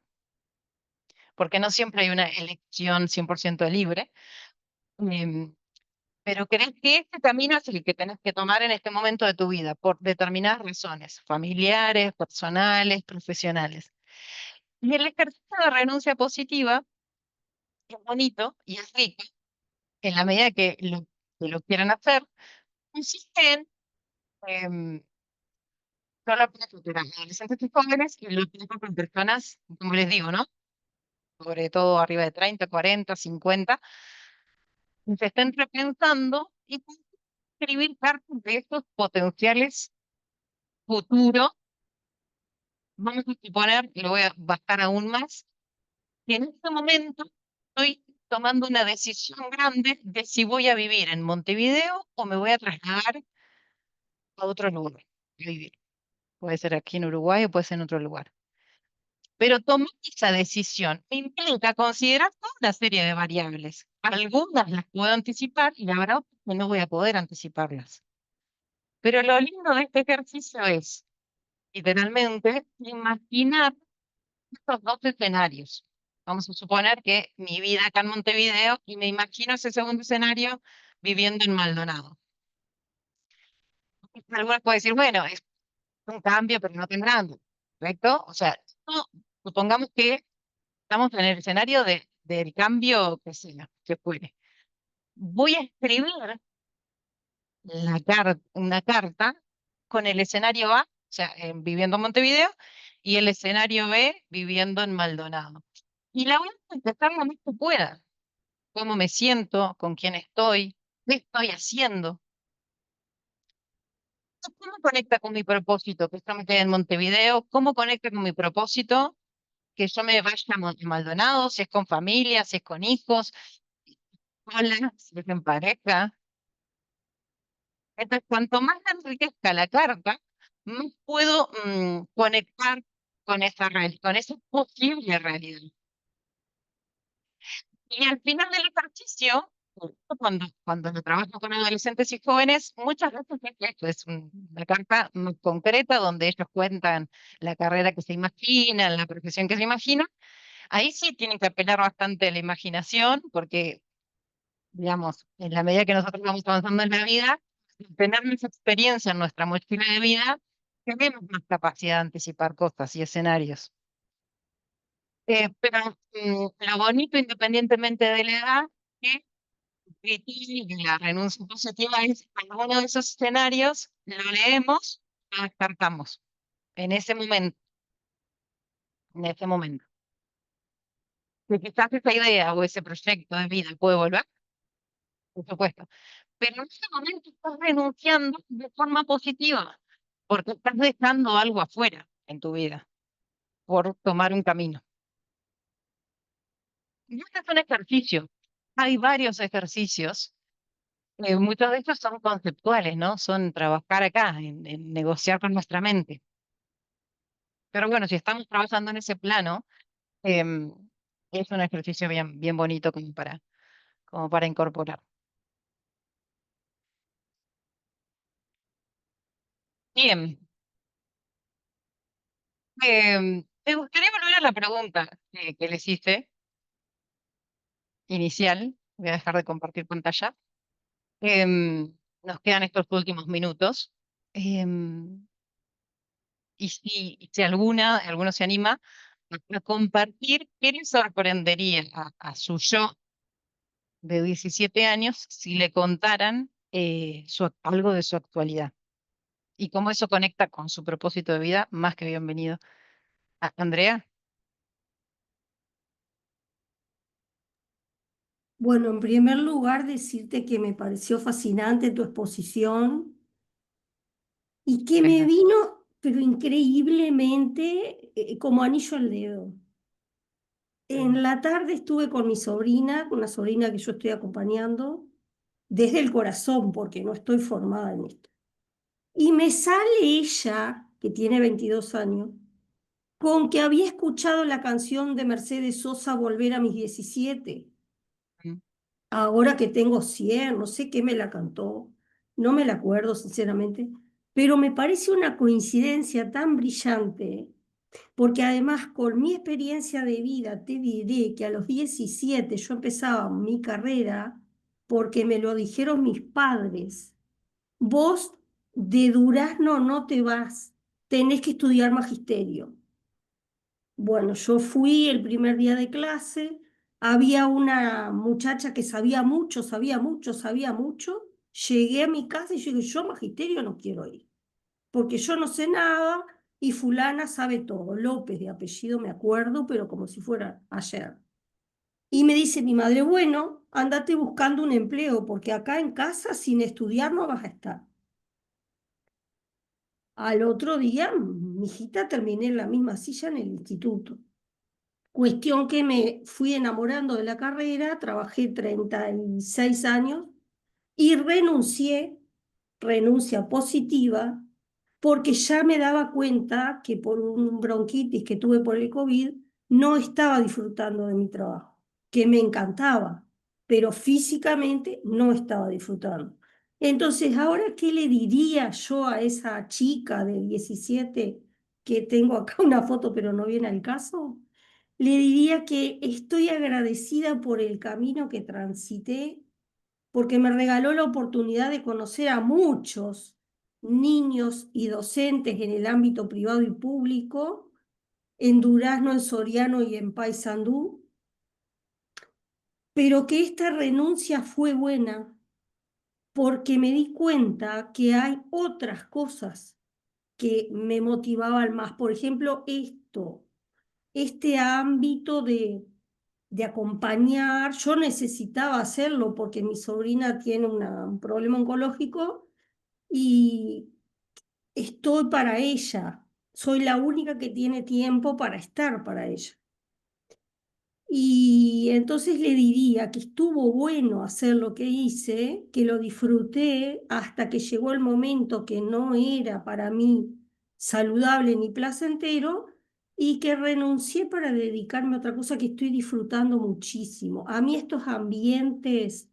porque no siempre hay una elección 100% libre. em, pero crees que este camino es el que tenés que tomar en este momento de tu vida, por determinadas razones, familiares, personales, profesionales. Y el ejercicio de renuncia positiva es bonito y es rico en la medida que lo quieran hacer. Consiste en, em, yo lo aplico con adolescentes y jóvenes y lo aplico con personas, como les digo, ¿no? Sobre todo arriba de 30, 40, 50, y se estén repensando y pueden escribir cartas de estos potenciales futuros. Vamos a suponer, y lo voy a bajar aún más, que en este momento estoy tomando una decisión grande de si voy a vivir en Montevideo o me voy a trasladar a otro lugar a vivir. Puede ser aquí en Uruguay o puede ser en otro lugar. Pero tomar esa decisión me implica considerar toda una serie de variables. Algunas las puedo anticipar y habrá otras que no voy a poder anticiparlas. Pero lo lindo de este ejercicio es, literalmente, imaginar estos dos escenarios. Vamos a suponer que mi vida acá en Montevideo y me imagino ese segundo escenario viviendo en Maldonado. Algunos pueden decir, bueno, es un cambio, pero no tan grande, ¿correcto? O sea, supongamos que estamos en el escenario del cambio que sea, que fuere. Voy a escribir una carta con el escenario A, o sea, viviendo en Montevideo, y el escenario B, viviendo en Maldonado. Y la voy a empezar lo más que pueda. Cómo me siento, con quién estoy, qué estoy haciendo. ¿Cómo conecta con mi propósito que yo me quede en Montevideo? ¿Cómo conecta con mi propósito que yo me vaya a Maldonado, si es con familia, si es con hijos, sola, si es en pareja? Entonces, cuanto más enriquezca la carta, más puedo conectar con esa posible realidad. Y al final del ejercicio, cuando lo trabajo con adolescentes y jóvenes, muchas veces esto es una carta muy concreta donde ellos cuentan la carrera que se imaginan, la profesión que se imaginan. Ahí sí tienen que apelar bastante a la imaginación, porque, digamos, en la medida que nosotros vamos avanzando en la vida, tener más experiencia en nuestra mochila de vida, tenemos más capacidad de anticipar cosas y escenarios. Pero lo bonito, independientemente de la edad, que y la renuncia positiva es alguno de esos escenarios, lo leemos, lo descartamos en ese momento, en ese momento. Que quizás esa idea o ese proyecto de vida puede volver, por supuesto, pero en ese momento estás renunciando de forma positiva, porque estás dejando algo afuera en tu vida por tomar un camino. Y este es un ejercicio. Hay varios ejercicios. Muchos de estos son conceptuales, ¿no? Son trabajar acá, en negociar con nuestra mente. Pero bueno, si estamos trabajando en ese plano, em, es un ejercicio bien, bien bonito como para incorporar. Bien, me gustaría volver a la pregunta que les hice inicial. Voy a dejar de compartir pantalla. Nos quedan estos últimos minutos. Em, y si alguno se anima a compartir qué le sorprendería a su yo de 17 años si le contaran algo de su actualidad y cómo eso conecta con su propósito de vida, más que bienvenido. Andrea, Bueno, en primer lugar, decirte que me pareció fascinante tu exposición y que me gracias. vino pero increíblemente como anillo al dedo. En la tarde estuve con mi sobrina, una sobrina que yo estoy acompañando, desde el corazón, porque no estoy formada en esto. Y me sale ella, que tiene 22 años, con que había escuchado la canción de Mercedes Sosa, Volver a mis 17. Mm. Ahora que tengo 100, no sé qué me la cantó, no me la acuerdo sinceramente, pero me parece una coincidencia tan brillante, porque además con mi experiencia de vida te diré que a los 17 yo empezaba mi carrera porque me lo dijeron mis padres. Vos de Durazno no te vas, tenés que estudiar magisterio. Bueno, yo fui el primer día de clase, había una muchacha que sabía mucho, sabía mucho, sabía mucho. Llegué a mi casa y yo dije, yo magisterio no quiero ir, porque yo no sé nada y fulana sabe todo. López de apellido me acuerdo, pero como si fuera ayer. Y me dice mi madre, bueno, andate buscando un empleo, porque acá en casa sin estudiar no vas a estar. Al otro día, mi hijita, terminé en la misma silla en el instituto. Cuestión que me fui enamorando de la carrera, trabajé 36 años y renuncié, renuncia positiva, porque ya me daba cuenta que por un bronquitis que tuve por el COVID, no estaba disfrutando de mi trabajo, que me encantaba, pero físicamente no estaba disfrutando. Entonces, ¿ahora qué le diría yo a esa chica de 17 que tengo acá una foto, pero no viene al caso? Le diría que estoy agradecida por el camino que transité, porque me regaló la oportunidad de conocer a muchos niños y docentes en el ámbito privado y público, en Durazno, en Soriano y en Paysandú, pero que esta renuncia fue buena porque me di cuenta que hay otras cosas que me motivaban más. Por ejemplo, este ámbito de acompañar. Yo necesitaba hacerlo porque mi sobrina tiene un problema oncológico y estoy para ella. Soy la única que tiene tiempo para estar para ella. Y entonces le diría que estuvo bueno hacer lo que hice, que lo disfruté hasta que llegó el momento que no era para mí saludable ni placentero y que renuncié para dedicarme a otra cosa que estoy disfrutando muchísimo. A mí estos ambientes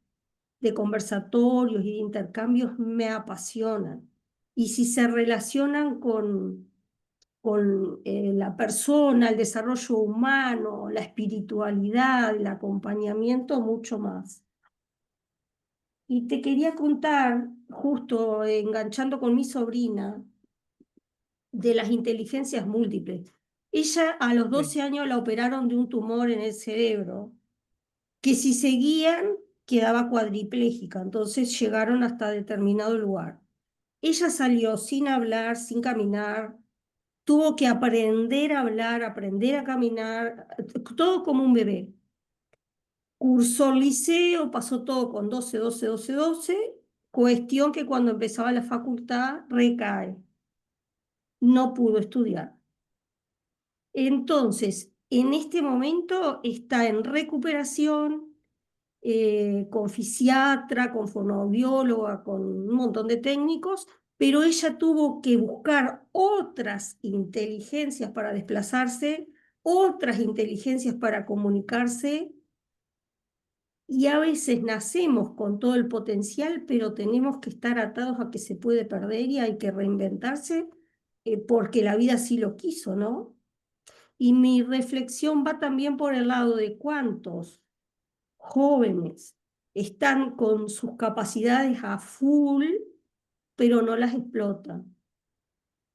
de conversatorios y de intercambios me apasionan. Y si se relacionan con la persona, el desarrollo humano, la espiritualidad, el acompañamiento, mucho más. Y te quería contar, justo enganchando con mi sobrina, de las inteligencias múltiples. Ella a los 12 años la operaron de un tumor en el cerebro, que si seguían quedaba cuadriplégica, entonces llegaron hasta determinado lugar. Ella salió sin hablar, sin caminar, tuvo que aprender a hablar, aprender a caminar, todo como un bebé. Cursó el liceo, pasó todo con 12, 12, 12, 12, cuestión que cuando empezaba la facultad recae, no pudo estudiar. Entonces, en este momento está en recuperación, con fisiatra, con fonoaudióloga, con un montón de técnicos, pero ella tuvo que buscar otras inteligencias para desplazarse, otras inteligencias para comunicarse, y a veces nacemos con todo el potencial, pero tenemos que estar atados a que se puede perder y hay que reinventarse, porque la vida sí lo quiso, ¿no? Y mi reflexión va también por el lado de cuántos jóvenes están con sus capacidades a full, pero no las explotan.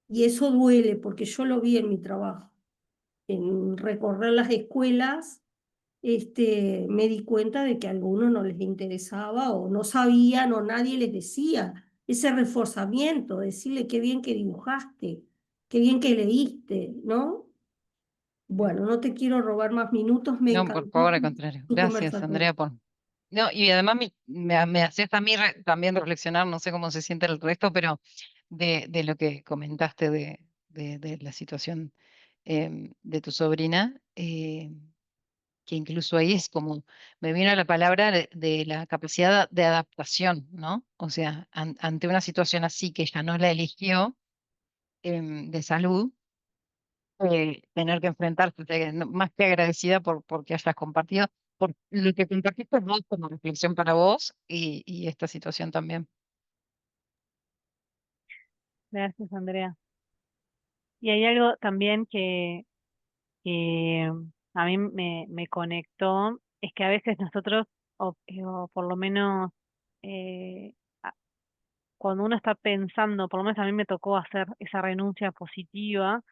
Y eso duele porque yo lo vi en mi trabajo. En recorrer las escuelas, me di cuenta de que a algunos no les interesaba o no sabían o nadie les decía. Ese reforzamiento, decirle qué bien que dibujaste, qué bien que leíste, ¿no? Bueno, no te quiero robar más minutos, me No, por encantó favor, al contrario. tu Gracias, conversación. Andrea, por... No, y además me haces a mí también reflexionar, no sé cómo se siente el resto, pero de lo que comentaste de la situación de tu sobrina, que incluso ahí es como, me vino la palabra de la capacidad de adaptación, ¿no? O sea, ante una situación así que ella no la eligió, de salud, tener que enfrentarse, o sea, más que agradecida porque hayas compartido, por lo que compartiste vos como reflexión para vos y esta situación también. Gracias, Andrea. Y hay algo también que a mí me conectó, es que a veces nosotros, o por lo menos eh, a- cuando uno está pensando, por lo menos a mí me tocó hacer esa renuncia positiva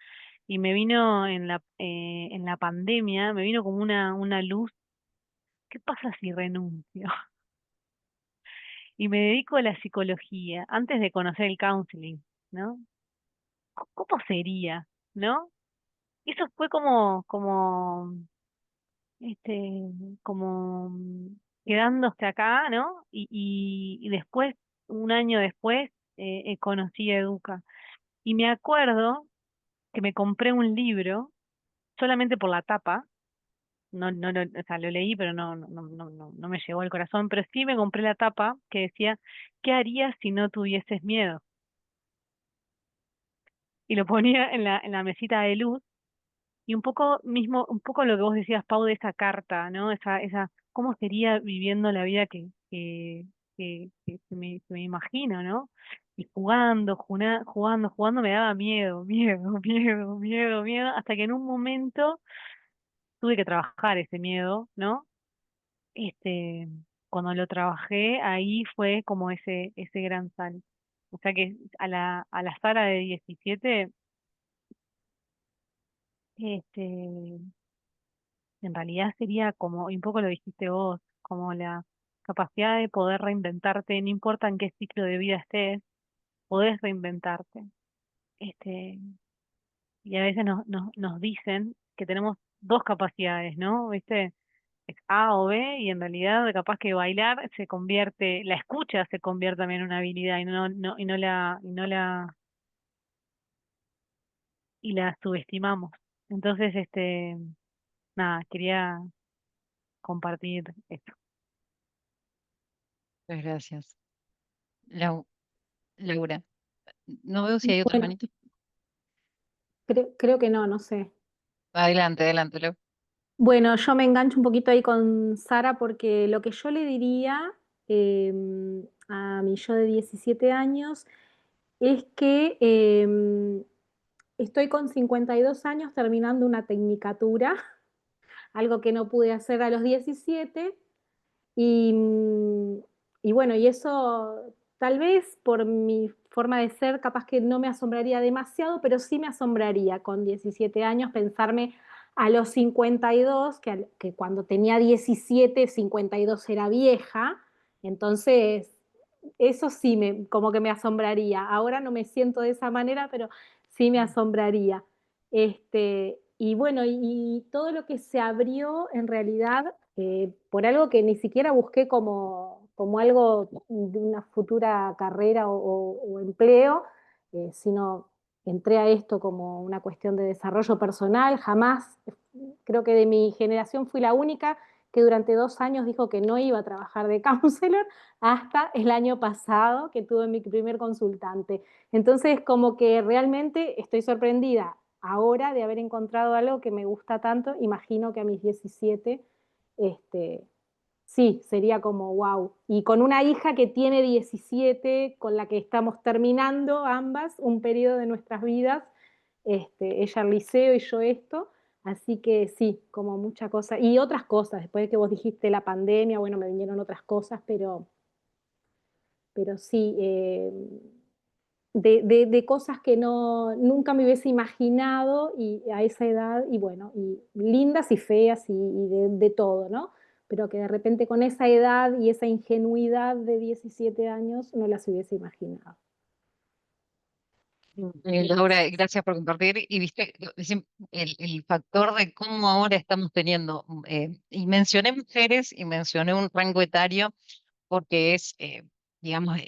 y me vino en la pandemia, me vino como una luz. ¿Qué pasa si renuncio? Y me dedico a la psicología antes de conocer el counseling, ¿no? ¿Cómo sería, no? Eso fue este, como quedándose acá, ¿no? Y después, un año después, conocí a Educa. Y me acuerdo que me compré un libro solamente por la tapa. O sea, lo leí, pero no me llegó al corazón. Pero sí me compré la tapa que decía, ¿qué harías si no tuvieses miedo? Y lo ponía en la mesita de luz. Y un poco lo que vos decías, Pau, de esa carta, ¿no? ¿Cómo sería viviendo la vida que me imagino, ¿no? Y jugando, me daba miedo, miedo, miedo, miedo, miedo, hasta que en un momento tuve que trabajar ese miedo, ¿no? Este, cuando lo trabajé, ahí fue como ese gran salto. O sea que a la Sara de 17, este, en realidad sería como, y un poco lo dijiste vos, como la capacidad de poder reinventarte, no importa en qué ciclo de vida estés, podés reinventarte. Este, y a veces nos dicen que tenemos dos capacidades, ¿no? ¿Viste? Es A o B, y en realidad capaz que bailar se convierte, la escucha se convierte también en una habilidad y la subestimamos. Entonces, nada, quería compartir esto. Muchas gracias. Laura, no veo si hay otras Bueno, manitos. creo que no, no sé. Adelante, adelante, Laura. Bueno, yo me engancho un poquito ahí con Sara porque lo que yo le diría a mi yo de 17 años es que estoy con 52 años terminando una tecnicatura, algo que no pude hacer a los 17. Y, y bueno, y eso tal vez por mi forma de ser, capaz que no me asombraría demasiado, pero sí me asombraría con 17 años pensarme a los 52, que cuando tenía 17, 52 era vieja. Entonces eso sí, como que me asombraría. Ahora no me siento de esa manera, pero sí me asombraría. Y bueno, y todo lo que se abrió en realidad por algo que ni siquiera busqué como algo de una futura carrera o empleo, sino entré a esto como una cuestión de desarrollo personal. Jamás, creo que de mi generación fui la única que durante 2 años dijo que no iba a trabajar de counselor hasta el año pasado que tuve mi primer consultante. Entonces, como que realmente estoy sorprendida ahora de haber encontrado algo que me gusta tanto. Imagino que a mis 17, este, sí, sería como wow. Y con una hija que tiene 17, con la que estamos terminando ambas un periodo de nuestras vidas, ella el liceo y yo esto. Así que sí, como mucha cosa. Y otras cosas, después de que vos dijiste la pandemia, bueno, me vinieron otras cosas, pero sí, de cosas que nunca me hubiese imaginado y a esa edad, y bueno, y lindas y feas y de todo, ¿no? Pero que de repente con esa edad y esa ingenuidad de 17 años no las hubiese imaginado. Laura, gracias por compartir. Y viste, el factor de cómo ahora estamos teniendo, y mencioné mujeres y mencioné un rango etario porque es, digamos,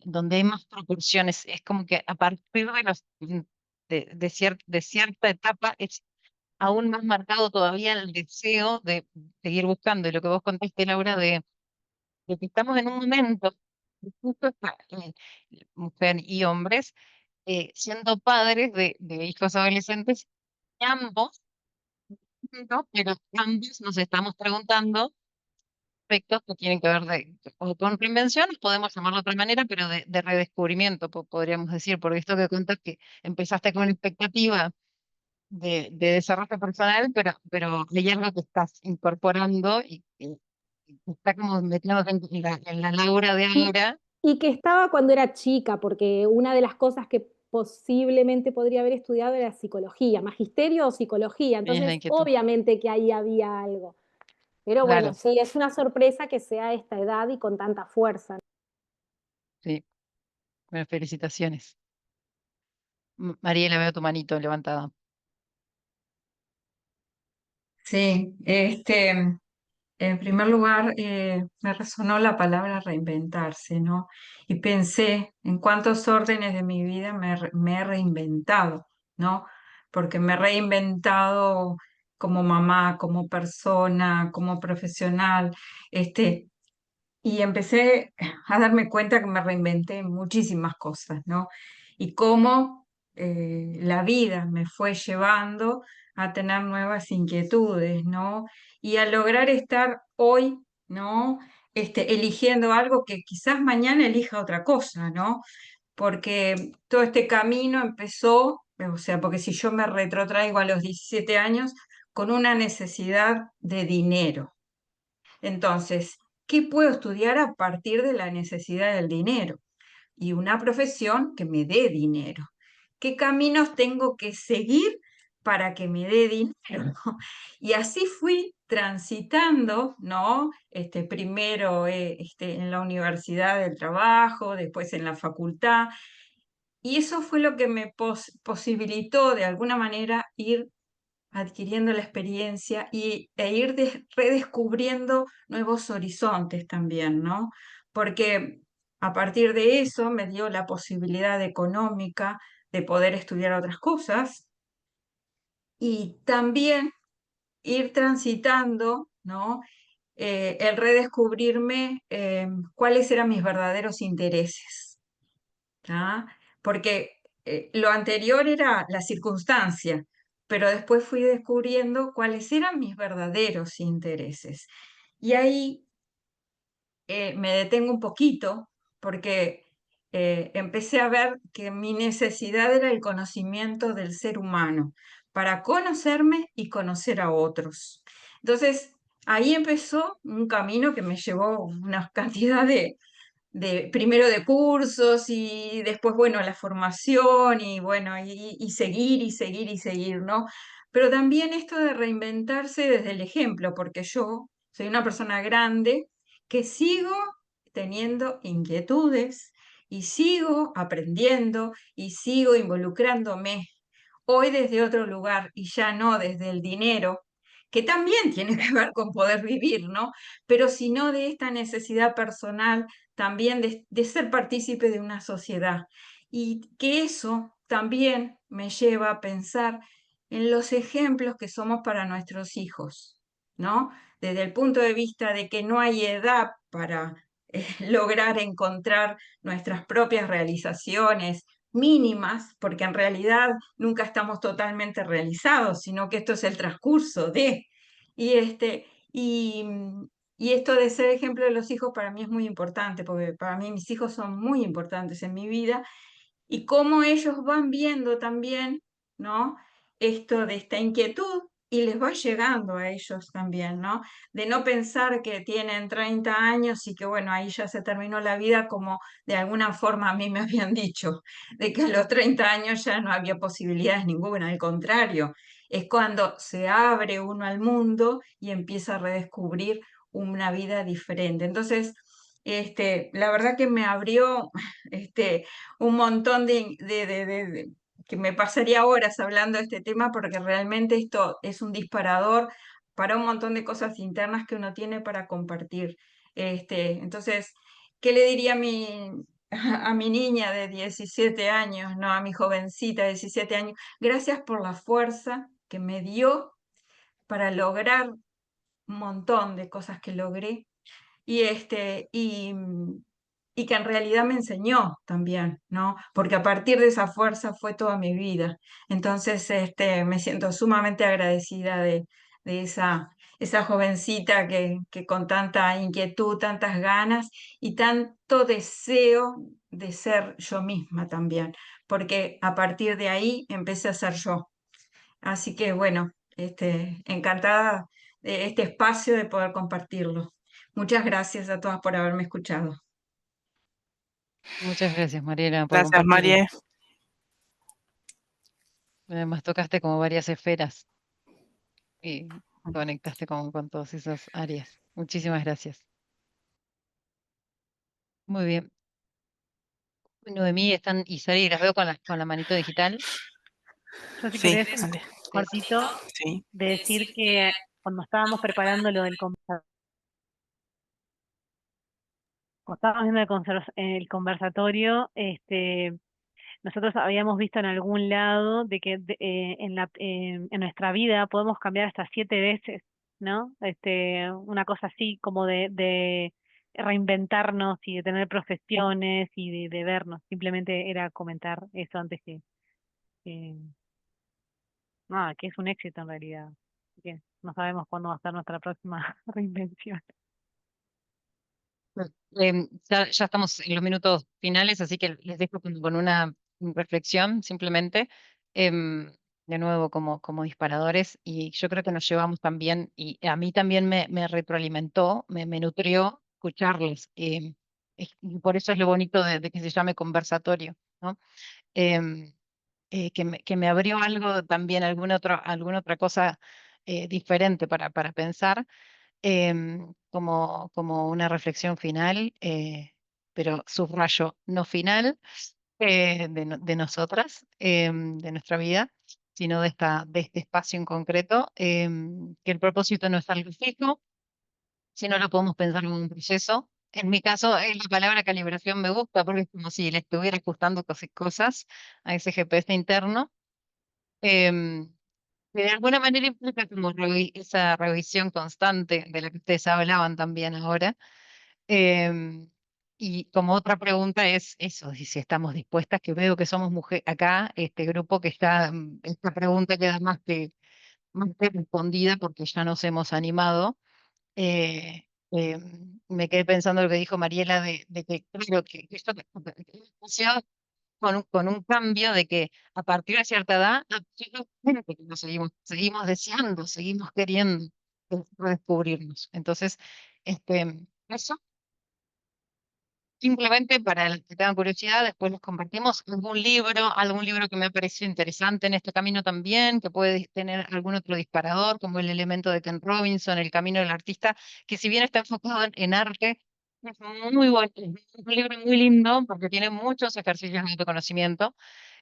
donde hay más proporciones. Es como que a partir de los de cierta etapa, es aún más marcado todavía el deseo de seguir buscando. Y lo que vos contaste, Laura, de que estamos en un momento, justo mujer y hombres, siendo padres de hijos adolescentes, y ambos, ¿no? Pero ambos nos estamos preguntando aspectos que tienen que ver o con reinvención, podemos llamarlo de otra manera, pero de redescubrimiento, podríamos decir, porque esto que cuentas que empezaste con una expectativa de desarrollo personal, pero hay algo que estás incorporando y está como metiéndote en la Laura de Y, ahora. y que estaba cuando era chica, porque una de las cosas que posiblemente podría haber estudiado era psicología, magisterio o psicología, Es la entonces inquietud. obviamente que ahí había algo. Pero bueno, Claro, sí, es una sorpresa que sea a esta edad y con tanta fuerza. sí. Bueno, felicitaciones. Mariela, veo tu manito levantada. Sí, en primer lugar, me resonó la palabra reinventarse, ¿no? Y pensé en cuántos órdenes de mi vida me he reinventado, ¿no? Porque me he reinventado como mamá, como persona, como profesional, y empecé a darme cuenta que me reinventé en muchísimas cosas, ¿no? Y cómo la vida me fue llevando a tener nuevas inquietudes, ¿no? Y a lograr estar hoy, ¿no? Eligiendo algo que quizás mañana elija otra cosa, ¿no? Porque todo este camino empezó, o sea, porque si yo me retrotraigo a los 17 años, con una necesidad de dinero. Entonces, ¿qué puedo estudiar a partir de la necesidad del dinero? Y una profesión que me dé dinero. ¿Qué caminos tengo que seguir para que me dé dinero? Y así fui transitando, ¿no? Primero en la universidad del trabajo, después en la facultad, y eso fue lo que me posibilitó de alguna manera ir adquiriendo la experiencia e ir redescubriendo nuevos horizontes también, ¿no? Porque a partir de eso me dio la posibilidad económica de poder estudiar otras cosas y también ir transitando, ¿no? El redescubrirme cuáles eran mis verdaderos intereses, ¿tá? Porque lo anterior era la circunstancia, pero después fui descubriendo cuáles eran mis verdaderos intereses. Y ahí me detengo un poquito porque empecé a ver que mi necesidad era el conocimiento del ser humano, para conocerme y conocer a otros. Entonces, ahí empezó un camino que me llevó una cantidad primero de cursos y después, bueno, la formación y bueno, y seguir y seguir y seguir, ¿no? Pero también esto de reinventarse desde el ejemplo, porque yo soy una persona grande que sigo teniendo inquietudes y sigo aprendiendo y sigo involucrándome hoy desde otro lugar y ya no desde el dinero, que también tiene que ver con poder vivir, ¿no? Pero sino de esta necesidad personal también de ser partícipe de una sociedad. Y que eso también me lleva a pensar en los ejemplos que somos para nuestros hijos, ¿no? Desde el punto de vista de que no hay edad para lograr encontrar nuestras propias realizaciones mínimas, porque en realidad nunca estamos totalmente realizados, sino que esto es el transcurso de. Y, y, y esto de ser ejemplo de los hijos para mí es muy importante, porque para mí mis hijos son muy importantes en mi vida y cómo ellos van viendo también, ¿no? Esto de esta inquietud y les va llegando a ellos también, ¿no? De no pensar que tienen 30 años y que, bueno, ahí ya se terminó la vida como de alguna forma a mí me habían dicho, de que a los 30 años ya no había posibilidades ninguna, al contrario, es cuando se abre uno al mundo y empieza a redescubrir una vida diferente. Entonces, la verdad que me abrió un montón que me pasaría horas hablando de este tema porque realmente esto es un disparador para un montón de cosas internas que uno tiene para compartir. Entonces, ¿qué le diría a mi niña de 17 años, no, a mi jovencita de 17 años, gracias por la fuerza que me dio para lograr un montón de cosas que logré y, y que en realidad me enseñó también, ¿no? Porque a partir de esa fuerza fue toda mi vida. Entonces, me siento sumamente agradecida de esa jovencita que con tanta inquietud, tantas ganas y tanto deseo de ser yo misma también, porque a partir de ahí empecé a ser yo. Así que bueno, encantada de este espacio de poder compartirlo. Muchas gracias a todas por haberme escuchado. Muchas gracias, Mariela, por Gracias, compartir. Marie. Además, tocaste como varias esferas y conectaste con todas esas áreas. Muchísimas gracias. Muy bien. Noemí, están y Sari, las veo con la manito digital. Yo si Sí, querés, dale. cortito, Sí. de decir que cuando estábamos preparando lo del cuando estábamos viendo el conversatorio, nosotros habíamos visto en algún lado de que en nuestra vida podemos cambiar hasta 7 veces, ¿no? Una cosa así como de reinventarnos y de tener profesiones y de vernos. Simplemente era comentar eso antes que, nada, que es un éxito en realidad. Así que no sabemos cuándo va a ser nuestra próxima reinvención. Ya estamos en los minutos finales, así que les dejo con una reflexión simplemente, em, de nuevo como disparadores, y yo creo que nos llevamos también, y a mí también me retroalimentó, me nutrió escucharles, y por eso es lo bonito de que se llame conversatorio, ¿no? Em, que me abrió algo también, alguna otra cosa diferente para pensar, como una reflexión final, pero subrayo, no final, de nosotras, de nuestra vida, sino de este espacio en concreto, que el propósito no es algo fijo, sino lo podemos pensar como un proceso. En mi caso, la palabra calibración me gusta porque es como si le estuviera ajustando cosas a ese GPS interno. em, que de alguna manera implica como esa revisión constante de la que ustedes hablaban también ahora. Em, y como otra pregunta es eso, si estamos dispuestas, que veo que somos mujeres acá, este grupo que está, esta pregunta queda más que respondida porque ya nos hemos animado. Me quedé pensando lo que dijo Mariela de que creo que esto que con un cambio de que a partir de cierta edad, absolutamente que lo seguimos deseando, seguimos queriendo redescubrirnos. Entonces, eso simplemente para los que tengan curiosidad, después les compartimos algún libro que me ha parecido interesante en este camino también, que puede tener algún otro disparador, como El elemento de Ken Robinson, El camino del artista, que si bien está enfocado en arte, es muy bueno, es un libro muy lindo porque tiene muchos ejercicios de autoconocimiento.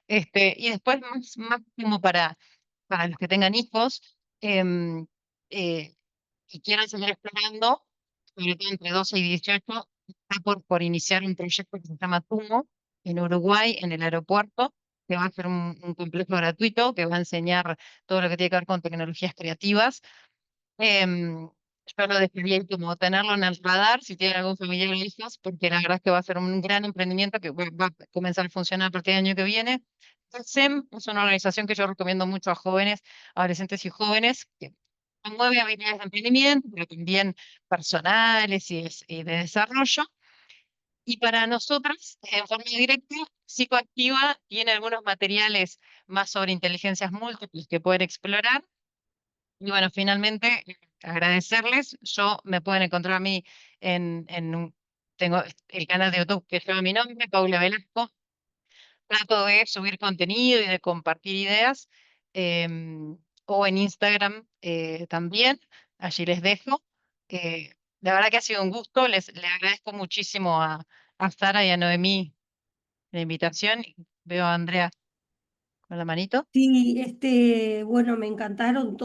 Y después más como para los que tengan hijos, em, eh, y quieran seguir explorando, sobre todo entre 12 y 18, está por iniciar un proyecto que se llama TUMO en Uruguay, en el aeropuerto, que va a ser un complejo gratuito, que va a enseñar todo lo que tiene que ver con tecnologías creativas. Yo lo describí como tenerlo en el radar si tienen algún familiar o hijos, porque la verdad es que va a ser un gran emprendimiento que va a comenzar a funcionar a partir del año que viene. SEM es una organización que yo recomiendo mucho a jóvenes, adolescentes y jóvenes, que promueve habilidades de emprendimiento, pero también personales y de desarrollo. Y para nosotras, en forma directa, Psicoactiva tiene algunos materiales más sobre inteligencias múltiples que pueden explorar. Y bueno, finalmente, agradecerles. Me pueden encontrar a mí tengo el canal de YouTube que lleva mi nombre, Paula Velasco. Trato de subir contenido y de compartir ideas, o en Instagram también, allí les dejo. La verdad que ha sido un gusto, le agradezco muchísimo a Sara y a Noemí la invitación. Veo a Andrea con la manito. Sí, bueno, me encantaron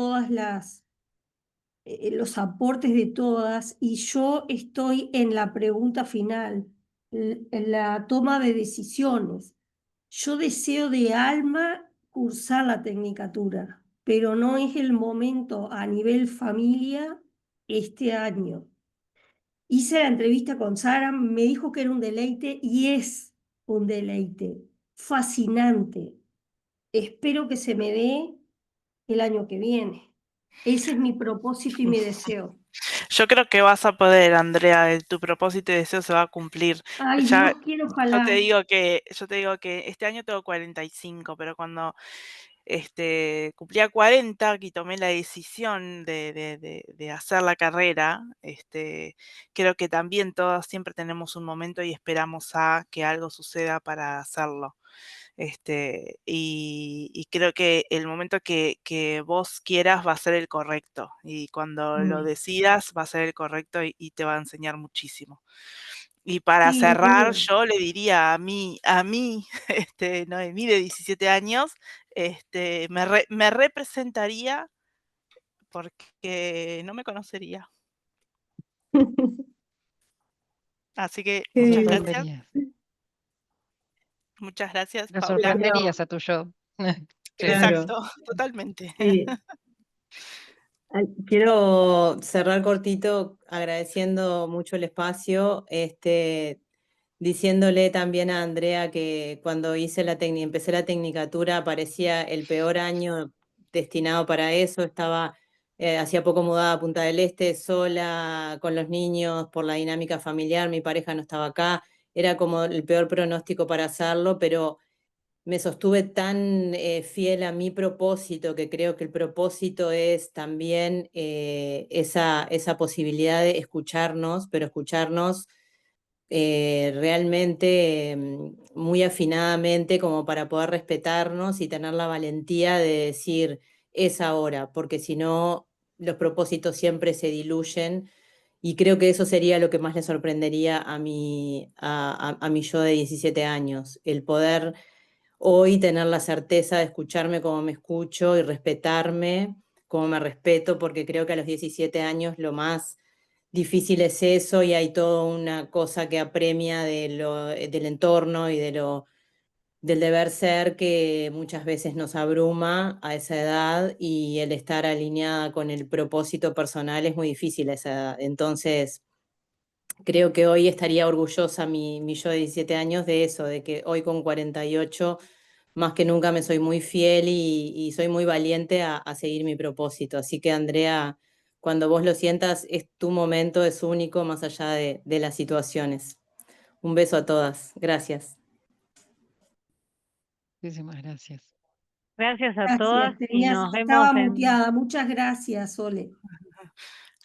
los aportes de todas y yo estoy en la pregunta final. la toma de decisiones. Yo deseo de alma cursar la tecnicatura, pero no es el momento a nivel familia este año. Hice la entrevista con Sara, me dijo que era un deleite y es un deleite fascinante. Espero que se me dé el año que viene. Ese es mi propósito y mi deseo. Yo creo que vas a poder, Andrea, tu propósito y deseo se va a cumplir. Ay, Ya, Dios quiero, ojalá. yo te digo que este año tengo 45, pero cuando cumplía 40 y tomé la decisión de hacer la carrera, creo que también todos siempre tenemos un momento y esperamos a que algo suceda para hacerlo. Y creo que el momento que vos quieras va a ser el correcto. Y cuando lo decidas va a ser el correcto y te va a enseñar muchísimo. Y para Sí, cerrar, sí. yo le diría a mí, Noemí de 17 años, me representaría porque no me conocería. Así que Nos muchas gracias. sorprenderías. Muchas gracias, Nos Paula. sorprenderías a tu yo. Sí. Exacto, totalmente. Sí. Quiero cerrar cortito agradeciendo mucho el espacio, diciéndole también a Andrea que cuando empecé la tecnicatura parecía el peor año destinado para eso. Hacía poco mudada a Punta del Este, sola, con los niños, por la dinámica familiar, mi pareja no estaba acá, era como el peor pronóstico para hacerlo, pero me sostuve tan fiel a mi propósito, que creo que el propósito es también esa posibilidad de escucharnos, pero escucharnos realmente muy afinadamente, como para poder respetarnos y tener la valentía de decir es ahora, porque si no, los propósitos siempre se diluyen. Y creo que eso sería lo que más le sorprendería a mi yo de 17 años, el poder hoy tener la certeza de escucharme como me escucho y respetarme como me respeto, porque creo que a los 17 años lo más difícil es eso, y hay toda una cosa que apremia del entorno y del deber ser, que muchas veces nos abruma a esa edad, y el estar alineada con el propósito personal es muy difícil a esa edad. Entonces, creo que hoy estaría orgullosa mi yo de 17 años de eso, de que hoy con 48 más que nunca me soy muy fiel y soy muy valiente a seguir mi propósito. Así que, Andrea, cuando vos lo sientas, es tu momento, es único, más allá de las situaciones. Un beso a todas. Gracias. Muchísimas gracias. Gracias a Gracias, todas y nos vemos estaba en... muteada. Muchas gracias, Sole.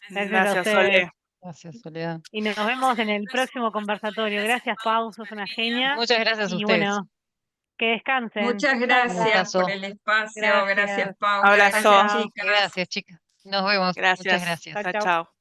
Gracias a Gracias, ustedes. Sole. Gracias, Soledad. Y nos vemos en el próximo conversatorio. Gracias, Pau, sos una genia. Muchas gracias a Y ustedes. bueno, que descansen. Muchas Chau, gracias chau. por el espacio. Gracias. Gracias, Paula. Abrazo. Gracias, chicas. Gracias, chicas. Nos vemos. Muchas Gracias. gracias. Chau, Chao, chau. chao.